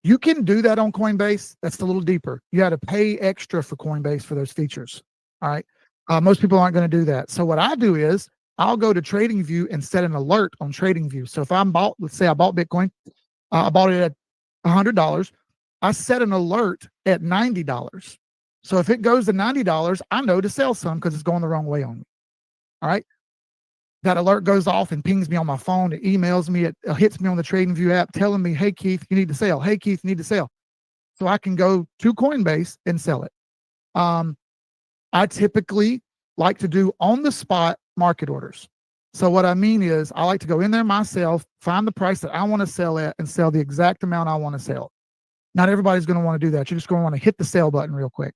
You can do that on Coinbase. That's a little deeper. You got to pay extra for Coinbase for those features. All right, most people aren't going to do that. So what I do is I'll go to TradingView and set an alert on TradingView. So if let's say I bought Bitcoin, I bought it at $100. I set an alert at $90. So if it goes to $90, I know to sell some because it's going the wrong way on me. All right. That alert goes off and pings me on my phone. It emails me. It hits me on the TradingView app telling me, hey, Keith, you need to sell. Hey, Keith, you need to sell. So I can go to Coinbase and sell it. I typically like to do on the spot market orders. So what I mean is I like to go in there myself, find the price that I want to sell at and sell the exact amount I want to sell. Not everybody's going to want to do that. You're just going to want to hit the sell button real quick.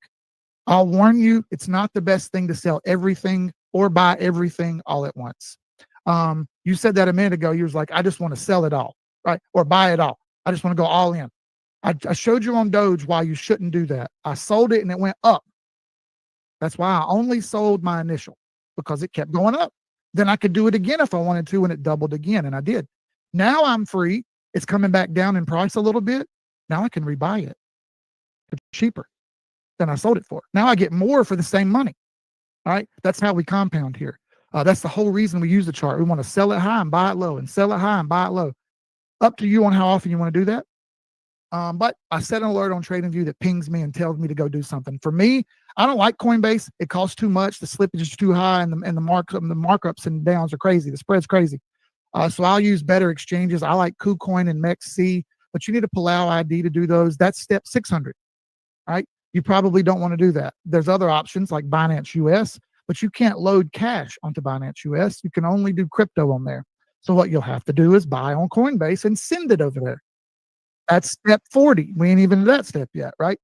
I'll warn you, it's not the best thing to sell everything or buy everything all at once. You said that a minute ago. You was like, I just want to sell it all, right? Or buy it all. I just want to go all in. I showed you on Doge why you shouldn't do that. I sold it and it went up. That's why I only sold my initial, because it kept going up. Then I could do it again if I wanted to, and it doubled again, and I did. Now I'm free. It's coming back down in price a little bit. Now I can rebuy it. It's cheaper than I sold it for. Now I get more for the same money. All right. That's how we compound here. That's the whole reason we use the chart. We want to sell it high and buy it low, and sell it high and buy it low. Up to you on how often you want to do that. But I set an alert on TradingView that pings me and tells me to go do something. For me, I don't like Coinbase. It costs too much. The slippage is too high, and the markups and downs are crazy. The spread's crazy. So I'll use better exchanges. I like KuCoin and MEXC, but you need a Palau ID to do those. That's step 600, right? You probably don't want to do that. There's other options like Binance US, but you can't load cash onto Binance US. You can only do crypto on there. So what you'll have to do is buy on Coinbase and send it over there. That's step 40. We ain't even to that step yet, right?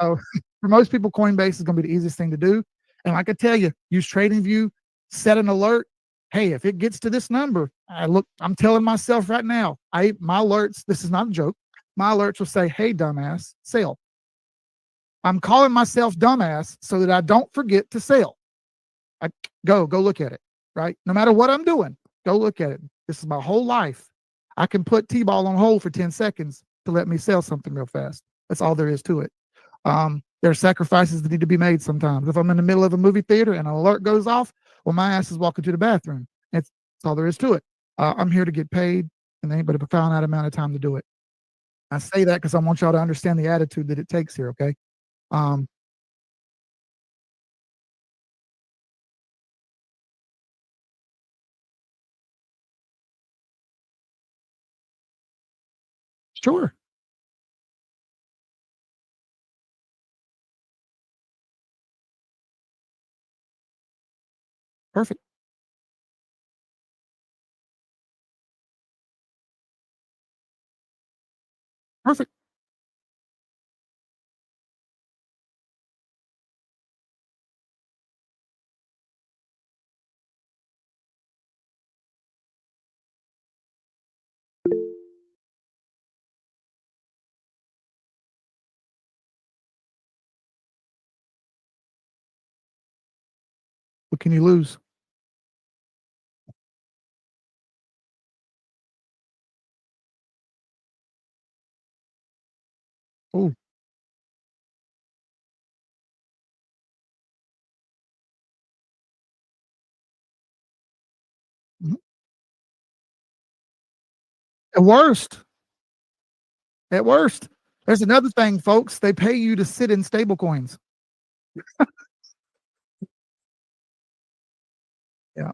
So for most people, Coinbase is going to be the easiest thing to do. And like I tell you, use TradingView, set an alert. Hey, if it gets to this number, I'm telling myself right now, my alerts, this is not a joke. My alerts will say, hey, dumbass, sell. I'm calling myself dumbass so that I don't forget to sell. I go look at it, right? No matter what I'm doing, go look at it. This is my whole life. I can put T-ball on hold for 10 seconds to let me sell something real fast. That's all there is to it. There are sacrifices that need to be made sometimes. If I'm in the middle of a movie theater and an alert goes off, well, my ass is walking to the bathroom. That's all there is to it. I'm here to get paid, and anybody but found that amount of time to do it. I say that because I want y'all to understand the attitude that it takes here, okay? Um, sure. Perfect. Perfect. What can you lose? Oh, mhm. At worst, at worst. There's another thing, folks. They pay you to sit in stable coins. Yeah.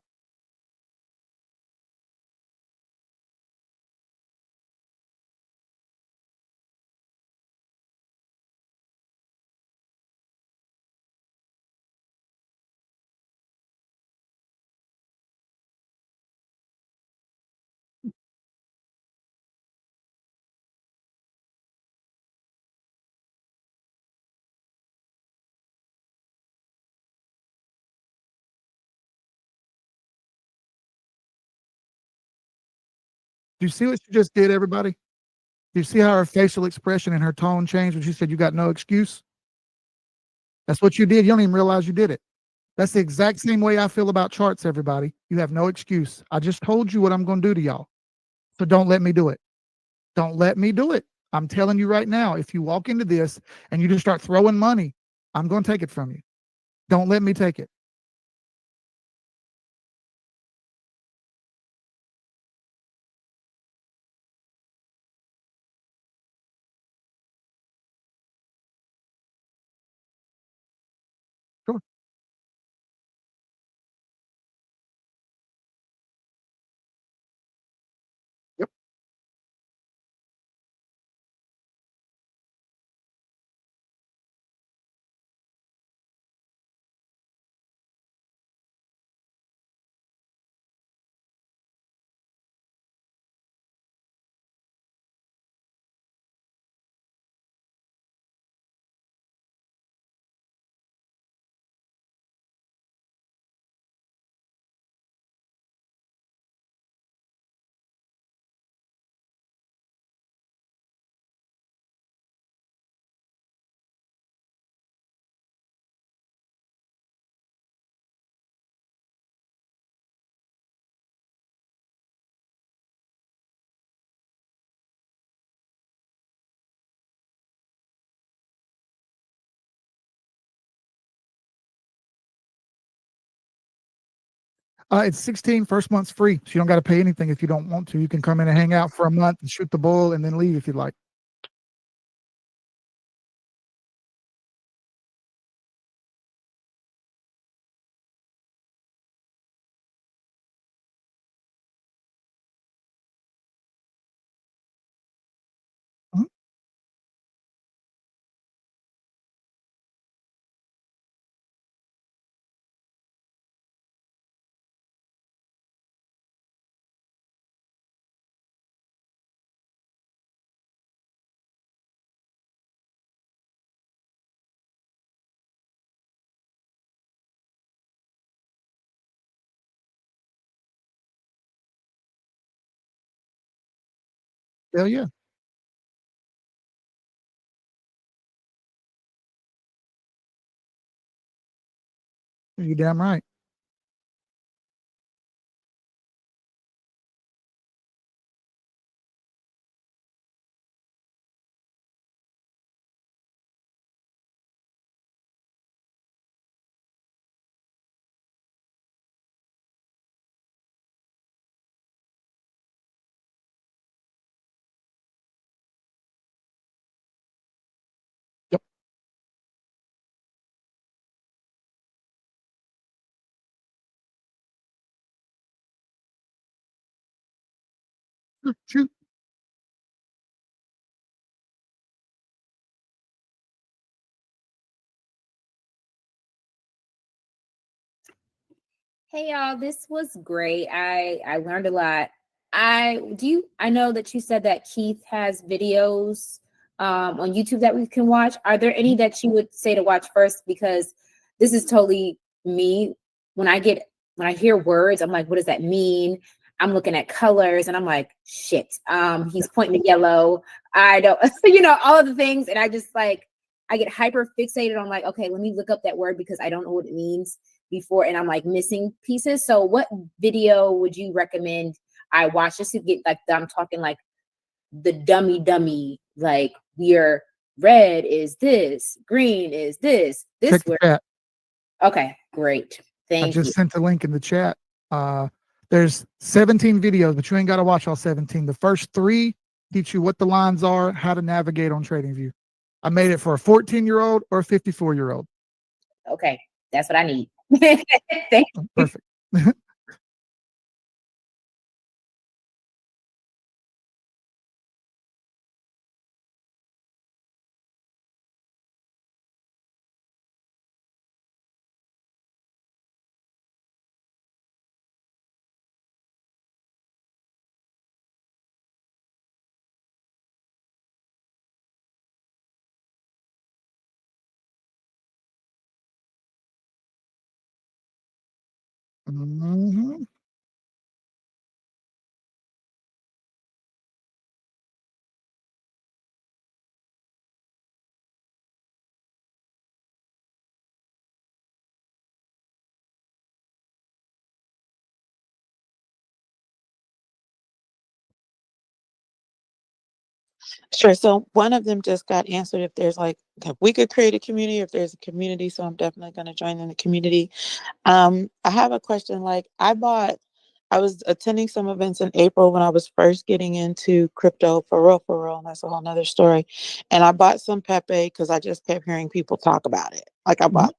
Do you see what you just did, everybody? Do you see how her facial expression and her tone changed when she said you got no excuse? That's what you did. You don't even realize you did it. That's the exact same way I feel about charts, everybody. You have no excuse. I just told you what I'm going to do to y'all. So don't let me do it. Don't let me do it. I'm telling you right now, if you walk into this and you just start throwing money, I'm going to take it from you. Don't let me take it. Sure. It's 16 first month's free. So you don't got to pay anything if you don't want to. You can come in and hang out for a month and shoot the bull and then leave if you'd like. Hell yeah. You damn right. Yep. Shoot. Hey y'all, this was great. I learned a lot. I know that you said that Keith has videos on YouTube that we can watch. Are there any that you would say to watch first? Because this is totally me. When I get when I hear words, I'm like, what does that mean? I'm looking at colors and I'm like, shit. He's pointing to yellow. I don't, all of the things, and I just like I get hyper fixated on like, okay, let me look up that word because I don't know what it means before, and I'm like missing pieces. So what video would you recommend I watch just to get like I'm talking like the dummy, like we're red is this, green is this Check the word. chat. Okay, great. I Thank you. just sent the link in the chat. There's 17 videos, but you ain't got to watch all 17. The first 3 teach you what the lines are, how to navigate on TradingView. I made it for a 14-year-old or a 54-year-old. Okay, that's what I need. Thank you. Perfect. Mhm. Sure. So one of them just got answered. If there's like, if we could create a community, if there's a community, so I'm definitely going to join in the community. I have a question. I was attending some events in April when I was first getting into crypto for real, and that's a whole nother story. And I bought some Pepe because I just kept hearing people talk about it. Like I Mhm. bought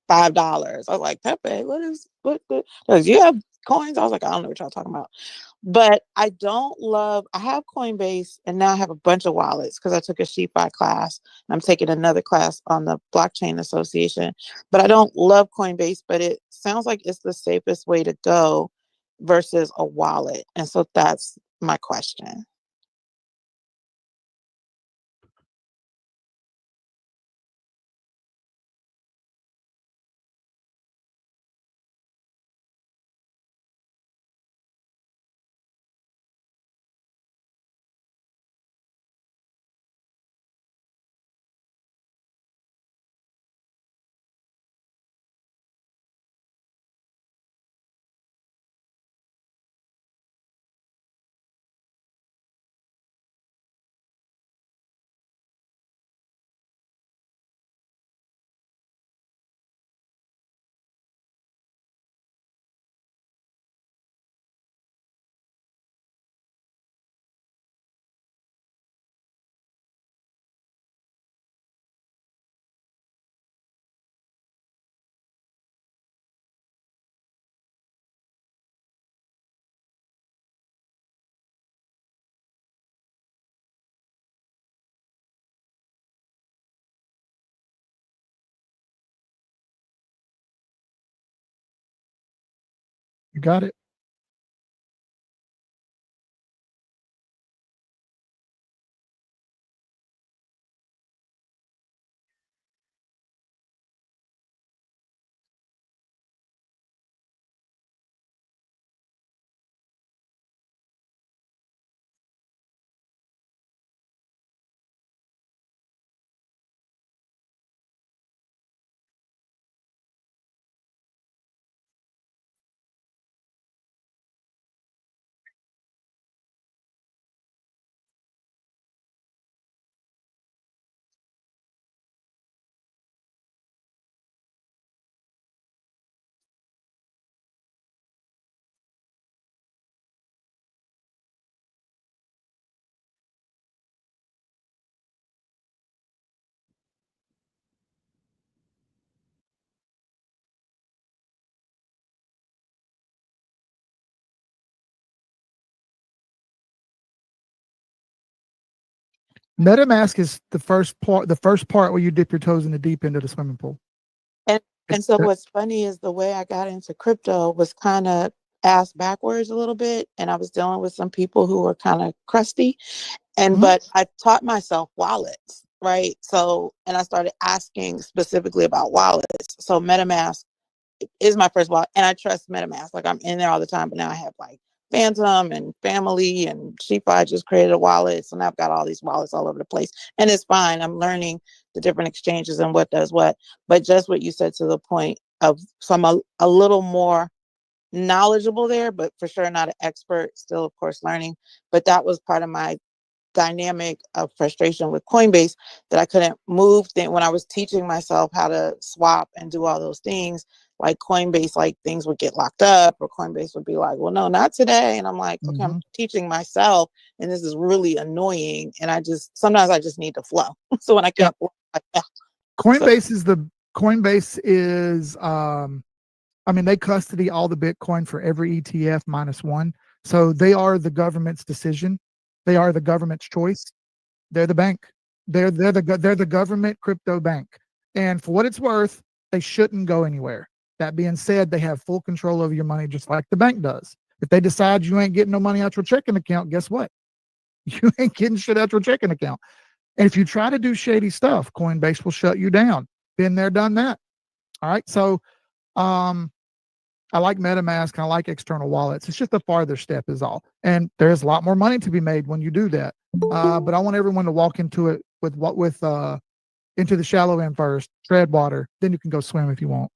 $5. I was like, Pepe, what? Does you have coins? I was like, I don't know what y'all talking about. But I have Coinbase and now I have a bunch of wallets because I took a SheepFi class and I'm taking another class on the Blockchain Association. But I don't love Coinbase, but it sounds like it's the safest way to go versus a wallet. And so that's my question. You got it. MetaMask is the first part where you dip your toes in the deep end of the swimming pool. And so what's funny is the way I got into crypto was kind of ass backwards a little bit, and I was dealing with some people who were kind of crusty, and but I taught myself wallets, right? So, and I started asking specifically about wallets. So MetaMask is my first wallet, and I trust MetaMask. Like, I'm in there all the time, but now I have like Phantom and Family and Sheep. I just created a wallet, and I've got all these wallets all over the place, and it's fine. I'm learning the different exchanges and what does what. But just what you said to the point of, so I'm a little more knowledgeable there, but for sure not an expert. Still, of course, learning. But that was part of my dynamic of frustration with Coinbase, that I couldn't move. Then when I was teaching myself how to swap and do all those things, like Coinbase, like things would get locked up, or Coinbase would be like, well, no, not today. And I'm like, okay, I'm teaching myself, and this is really annoying. And sometimes I just need to flow. So when I can't flow, Coinbase is I mean, they custody all the Bitcoin for every ETF -1. So they are the government's decision. They are the government's choice. They're the bank. They're the government crypto bank. And for what it's worth, they shouldn't go anywhere. That being said, they have full control over your money, just like the bank does. If they decide you ain't getting no money out your checking account, guess what? You ain't getting shit out your checking account. And if you try to do shady stuff, Coinbase will shut you down. Been there, done that. All right. So I like MetaMask. I like external wallets. It's just a farther step is all. And there's a lot more money to be made when you do that. But I want everyone to walk into it with into the shallow end first, tread water, then you can go swim if you want.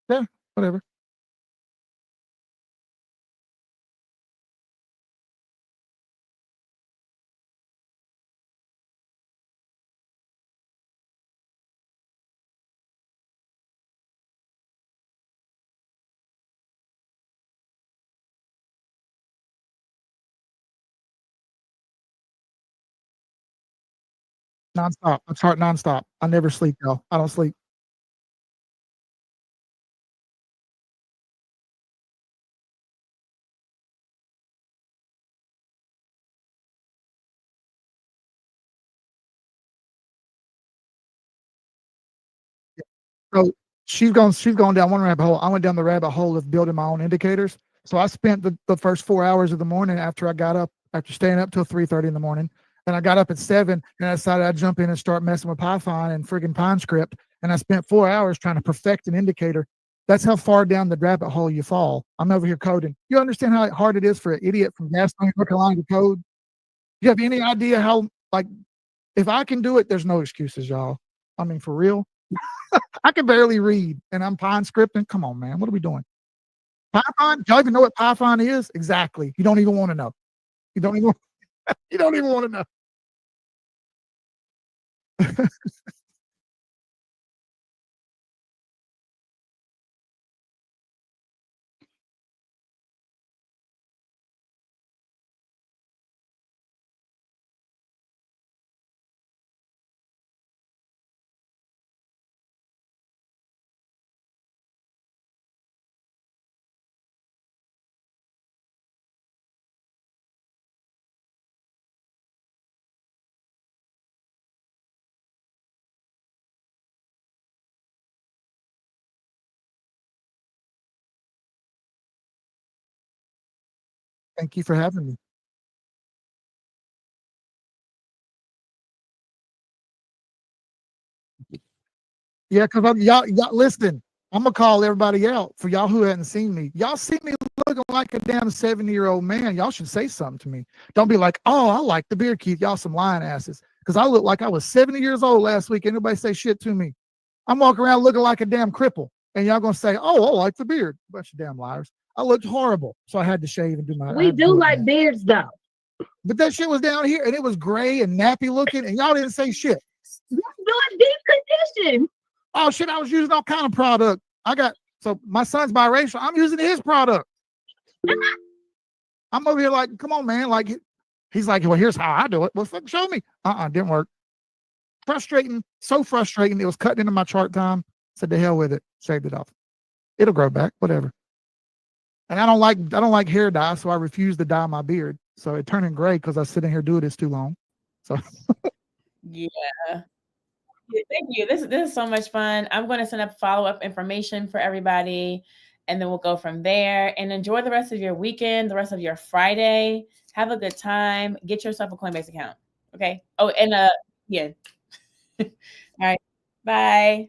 Yeah, whatever. Nonstop. I chart nonstop. I never sleep, though. I don't sleep. So she's gone down one rabbit hole. I went down the rabbit hole of building my own indicators. So I spent the first 4 hours of the morning after I got up, after staying up till 3:30 in the morning. And I got up at 7 and I decided I'd jump in and start messing with Python and friggin' Pine script. And I spent 4 hours trying to perfect an indicator. That's how far down the rabbit hole you fall. I'm over here coding. You understand how hard it is for an idiot from Gaston, North Carolina to code? You have any idea how, like, if I can do it, there's no excuses, y'all. I mean, for real. I can barely read, and I'm Pine scripting. Come on, man. What are we doing? Python? Y'all even know what Python is? Exactly. You don't even want to know. You don't even you don't even want to know. Thank you for having me. Yeah, because y'all listen. I'm gonna call everybody out for y'all who hadn't seen me. Y'all see me looking like a damn 70-year-old man. Y'all should say something to me. Don't be like, oh, I like the beard, Keith. Y'all some lying asses. Because I look like I was 70 years old last week. Ain't nobody say shit to me. I'm walking around looking like a damn cripple. And y'all gonna say, oh, I like the beard. Bunch of damn liars. I looked horrible. So I had to shave and do my We do like beards though. But that shit was down here and it was gray and nappy looking, and y'all didn't say shit. You're doing deep condition. Oh shit, I was using all kind of product. So my son's biracial. I'm using his product. I'm over here like, come on, man. Like, he's like, well, here's how I do it. Well, fucking show me. Didn't work. Frustrating, so frustrating. It was cutting into my chart time. Said the hell with it. Shaved it off. It'll grow back, whatever. And I don't like hair dye, so I refuse to dye my beard. So it turning gray because I sit in here doing this too long. So Yeah. Thank you. This is so much fun. I'm going to send up follow-up information for everybody, and then we'll go from there. And enjoy the rest of your weekend, the rest of your Friday. Have a good time. Get yourself a Coinbase account. Okay. Oh, and yeah. All right. Bye.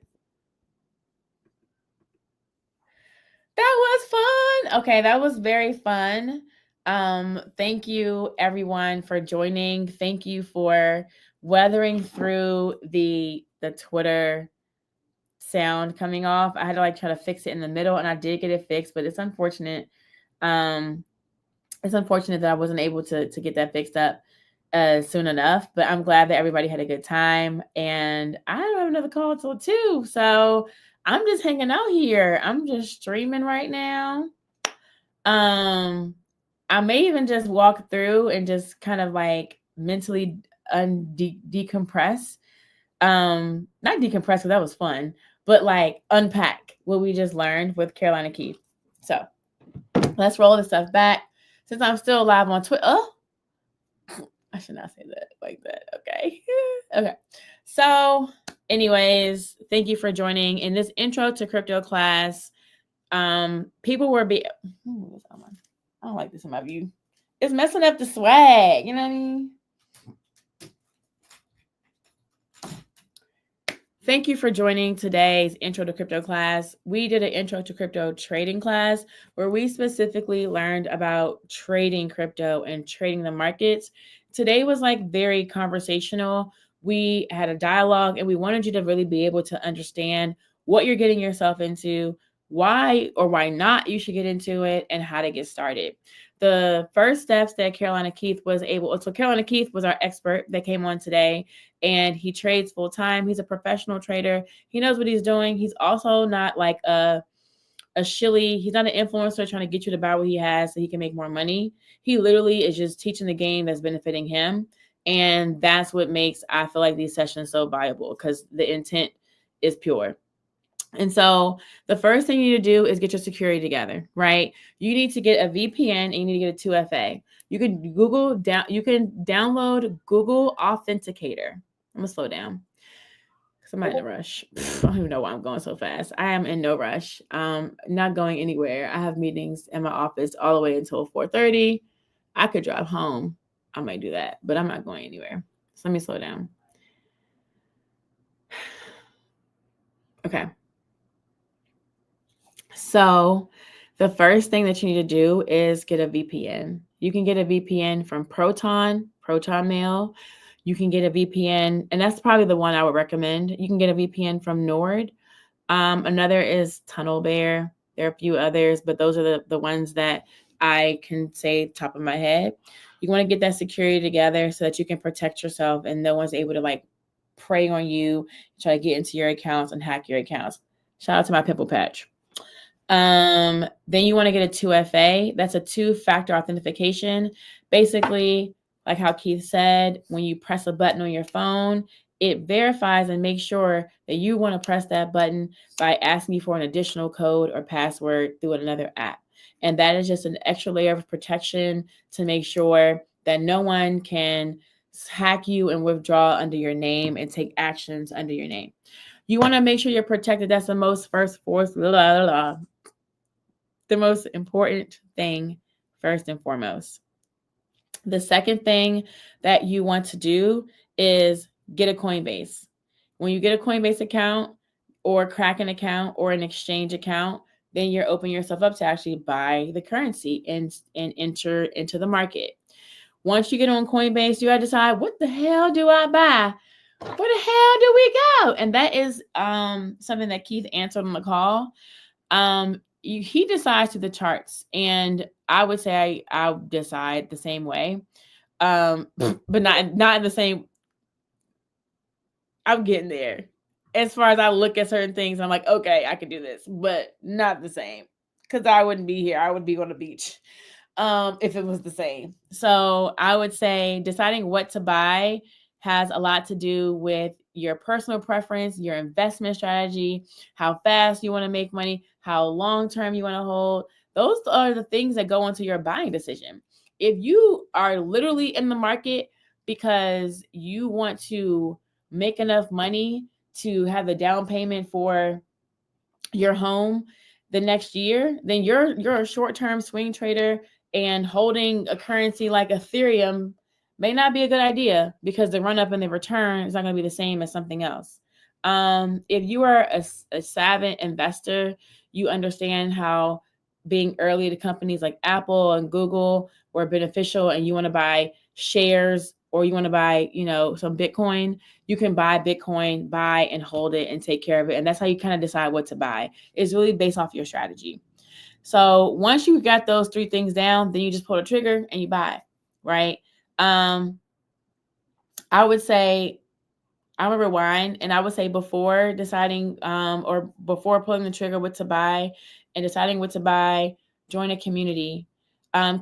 That was fun. Okay, that was very fun. Thank you everyone for joining. Thank you for weathering through the Twitter sound coming off. I had to like try to fix it in the middle, and I did get it fixed, but it's unfortunate. It's unfortunate that I wasn't able to get that fixed up soon enough, but I'm glad that everybody had a good time, and I don't have another call till 2, so I'm just hanging out here. I'm just streaming right now. I may even just walk through and just kind of like mentally decompress. Not decompress because that was fun, but like unpack what we just learned with Carolina Keith. So let's roll this stuff back. Since I'm still live on Twitter. Oh, I should not say that like that. Okay. Okay. So anyways, thank you for joining in this intro to crypto class. People were I don't like this in my view. It's messing up the swag. You know what I mean? Thank you for joining today's intro to crypto class. We did an intro to crypto trading class where we specifically learned about trading crypto and trading the markets. Today was like very conversational. We had a dialogue and we wanted you to really be able to understand what you're getting yourself into, why or why not you should get into it, and how to get started. The first steps that Carolina Keith was able, so Carolina Keith was our expert that came on today, and he trades full time. He's a professional trader. He knows what he's doing. He's also not like a shilly. He's not an influencer trying to get you to buy what he has so he can make more money. He literally is just teaching the game that's benefiting him. And that's what makes, I feel like, these sessions so valuable because the intent is pure. And so the first thing you need to do is get your security together, right? You need to get a VPN and you need to get a 2FA. You can download Google Authenticator. I'm gonna slow down because I'm not in a rush. I don't even know why I'm going so fast. I am in no rush. Not going anywhere. I have meetings in my office all the way until 4:30. I could drive home. I might do that, but I'm not going anywhere. So let me slow down. Okay. So the first thing that you need to do is get a VPN. You can get a VPN from Proton Mail. You can get a VPN, and that's probably the one I would recommend. You can get a VPN from Nord. Another is Tunnel Bear. There are a few others, but those are the ones that I can say top of my head. You want to get that security together so that you can protect yourself and no one's able to like prey on you, try to get into your accounts and hack your accounts. Shout out to my pimple patch. Then you want to get a 2FA. That's a two-factor authentication. Basically, like how Keith said, when you press a button on your phone, it verifies and makes sure that you want to press that button by asking you for an additional code or password through another app. And that is just an extra layer of protection to make sure that no one can hack you and withdraw under your name and take actions under your name. You want to make sure you're protected. That's the most the most important thing first and foremost. The second thing that you want to do is get a Coinbase. When you get a Coinbase account or a Kraken account or an exchange account, then you're opening yourself up to actually buy the currency and enter into the market. Once you get on Coinbase, you got to decide, what the hell do I buy? Where the hell do we go? And that is something that Keith answered on the call. He decides through the charts, and I would say I decide the same way, but not in the same. I'm getting there. As far as I look at certain things, I'm like, okay, I can do this, but not the same because I wouldn't be here. I would be on the beach if it was the same. So I would say deciding what to buy has a lot to do with your personal preference, your investment strategy, how fast you want to make money, how long term you want to hold. Those are the things that go into your buying decision. If you are literally in the market because you want to make enough money to have the down payment for your home the next year, then you're a short-term swing trader, and holding a currency like Ethereum may not be a good idea because the run up and the return is not going to be the same as something else. If you are a savvy investor, you understand how being early to companies like Apple and Google were beneficial, and you want to buy shares or you want to buy, some Bitcoin, you can buy Bitcoin, buy and hold it and take care of it. And that's how you kind of decide what to buy. It's really based off your strategy. So once you got those 3 things down, then you just pull the trigger and you buy, right? I would say, I would rewind, and I would say before deciding or before pulling the trigger what to buy and deciding what to buy, join a community.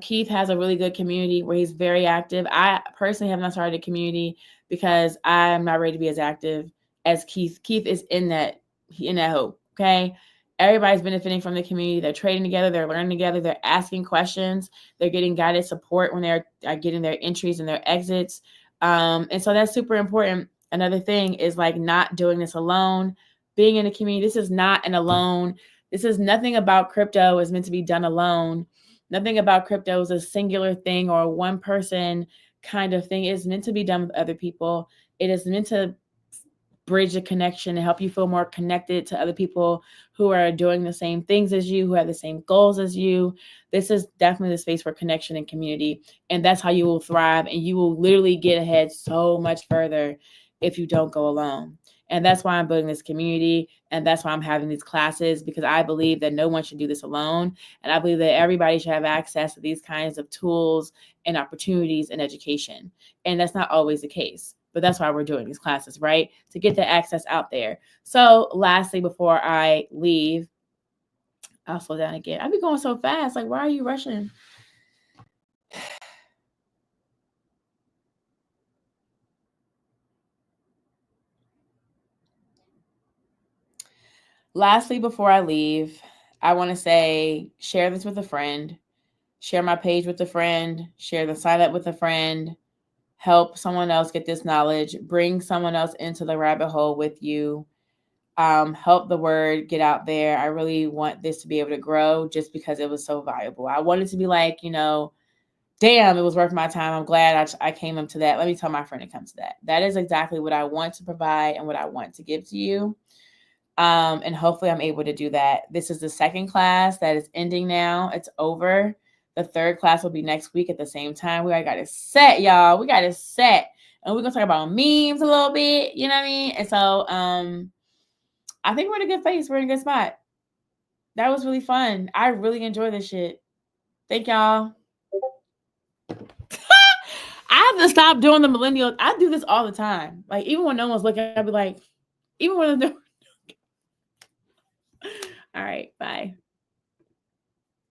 Keith has a really good community where he's very active. I personally have not started a community because I'm not ready to be as active as Keith. Keith is in that hope. Okay. Everybody's benefiting from the community. They're trading together. They're learning together. They're asking questions. They're getting guided support when they're getting their entries and their exits. And so that's super important. Another thing is like not doing this alone, being in a community. This is not an alone. This is nothing about crypto is meant to be done alone. Nothing about crypto is a singular thing or a one person kind of thing. It's meant to be done with other people. It is meant to bridge a connection and help you feel more connected to other people who are doing the same things as you, who have the same goals as you. This is definitely the space for connection and community. And that's how you will thrive, and you will literally get ahead so much further if you don't go alone. And that's why I'm building this community. And that's why I'm having these classes, because I believe that no one should do this alone. And I believe that everybody should have access to these kinds of tools and opportunities and education. And that's not always the case. But that's why we're doing these classes, right? To get the access out there. So lastly, before I leave, I'll slow down again. I've been going so fast. Like, why are you rushing? Lastly, before I leave, I want to say, share this with a friend, share my page with a friend, share the sign up with a friend, help someone else get this knowledge, bring someone else into the rabbit hole with you, help the word get out there. I really want this to be able to grow just because it was so valuable. I wanted to be like, damn, it was worth my time. I'm glad I came up to that. Let me tell my friend to come to that. That is exactly what I want to provide and what I want to give to you. And hopefully I'm able to do that. This is the second class that is ending now. It's over. The third class will be next week at the same time. We got it set, y'all. We got it set. And we're going to talk about memes a little bit. You know what I mean? And so I think we're in a good place. We're in a good spot. That was really fun. I really enjoy this shit. Thank y'all. I have to stop doing the millennial. I do this all the time. Like, even when no one's looking, I'll be like, even when I'm doing. All right, bye.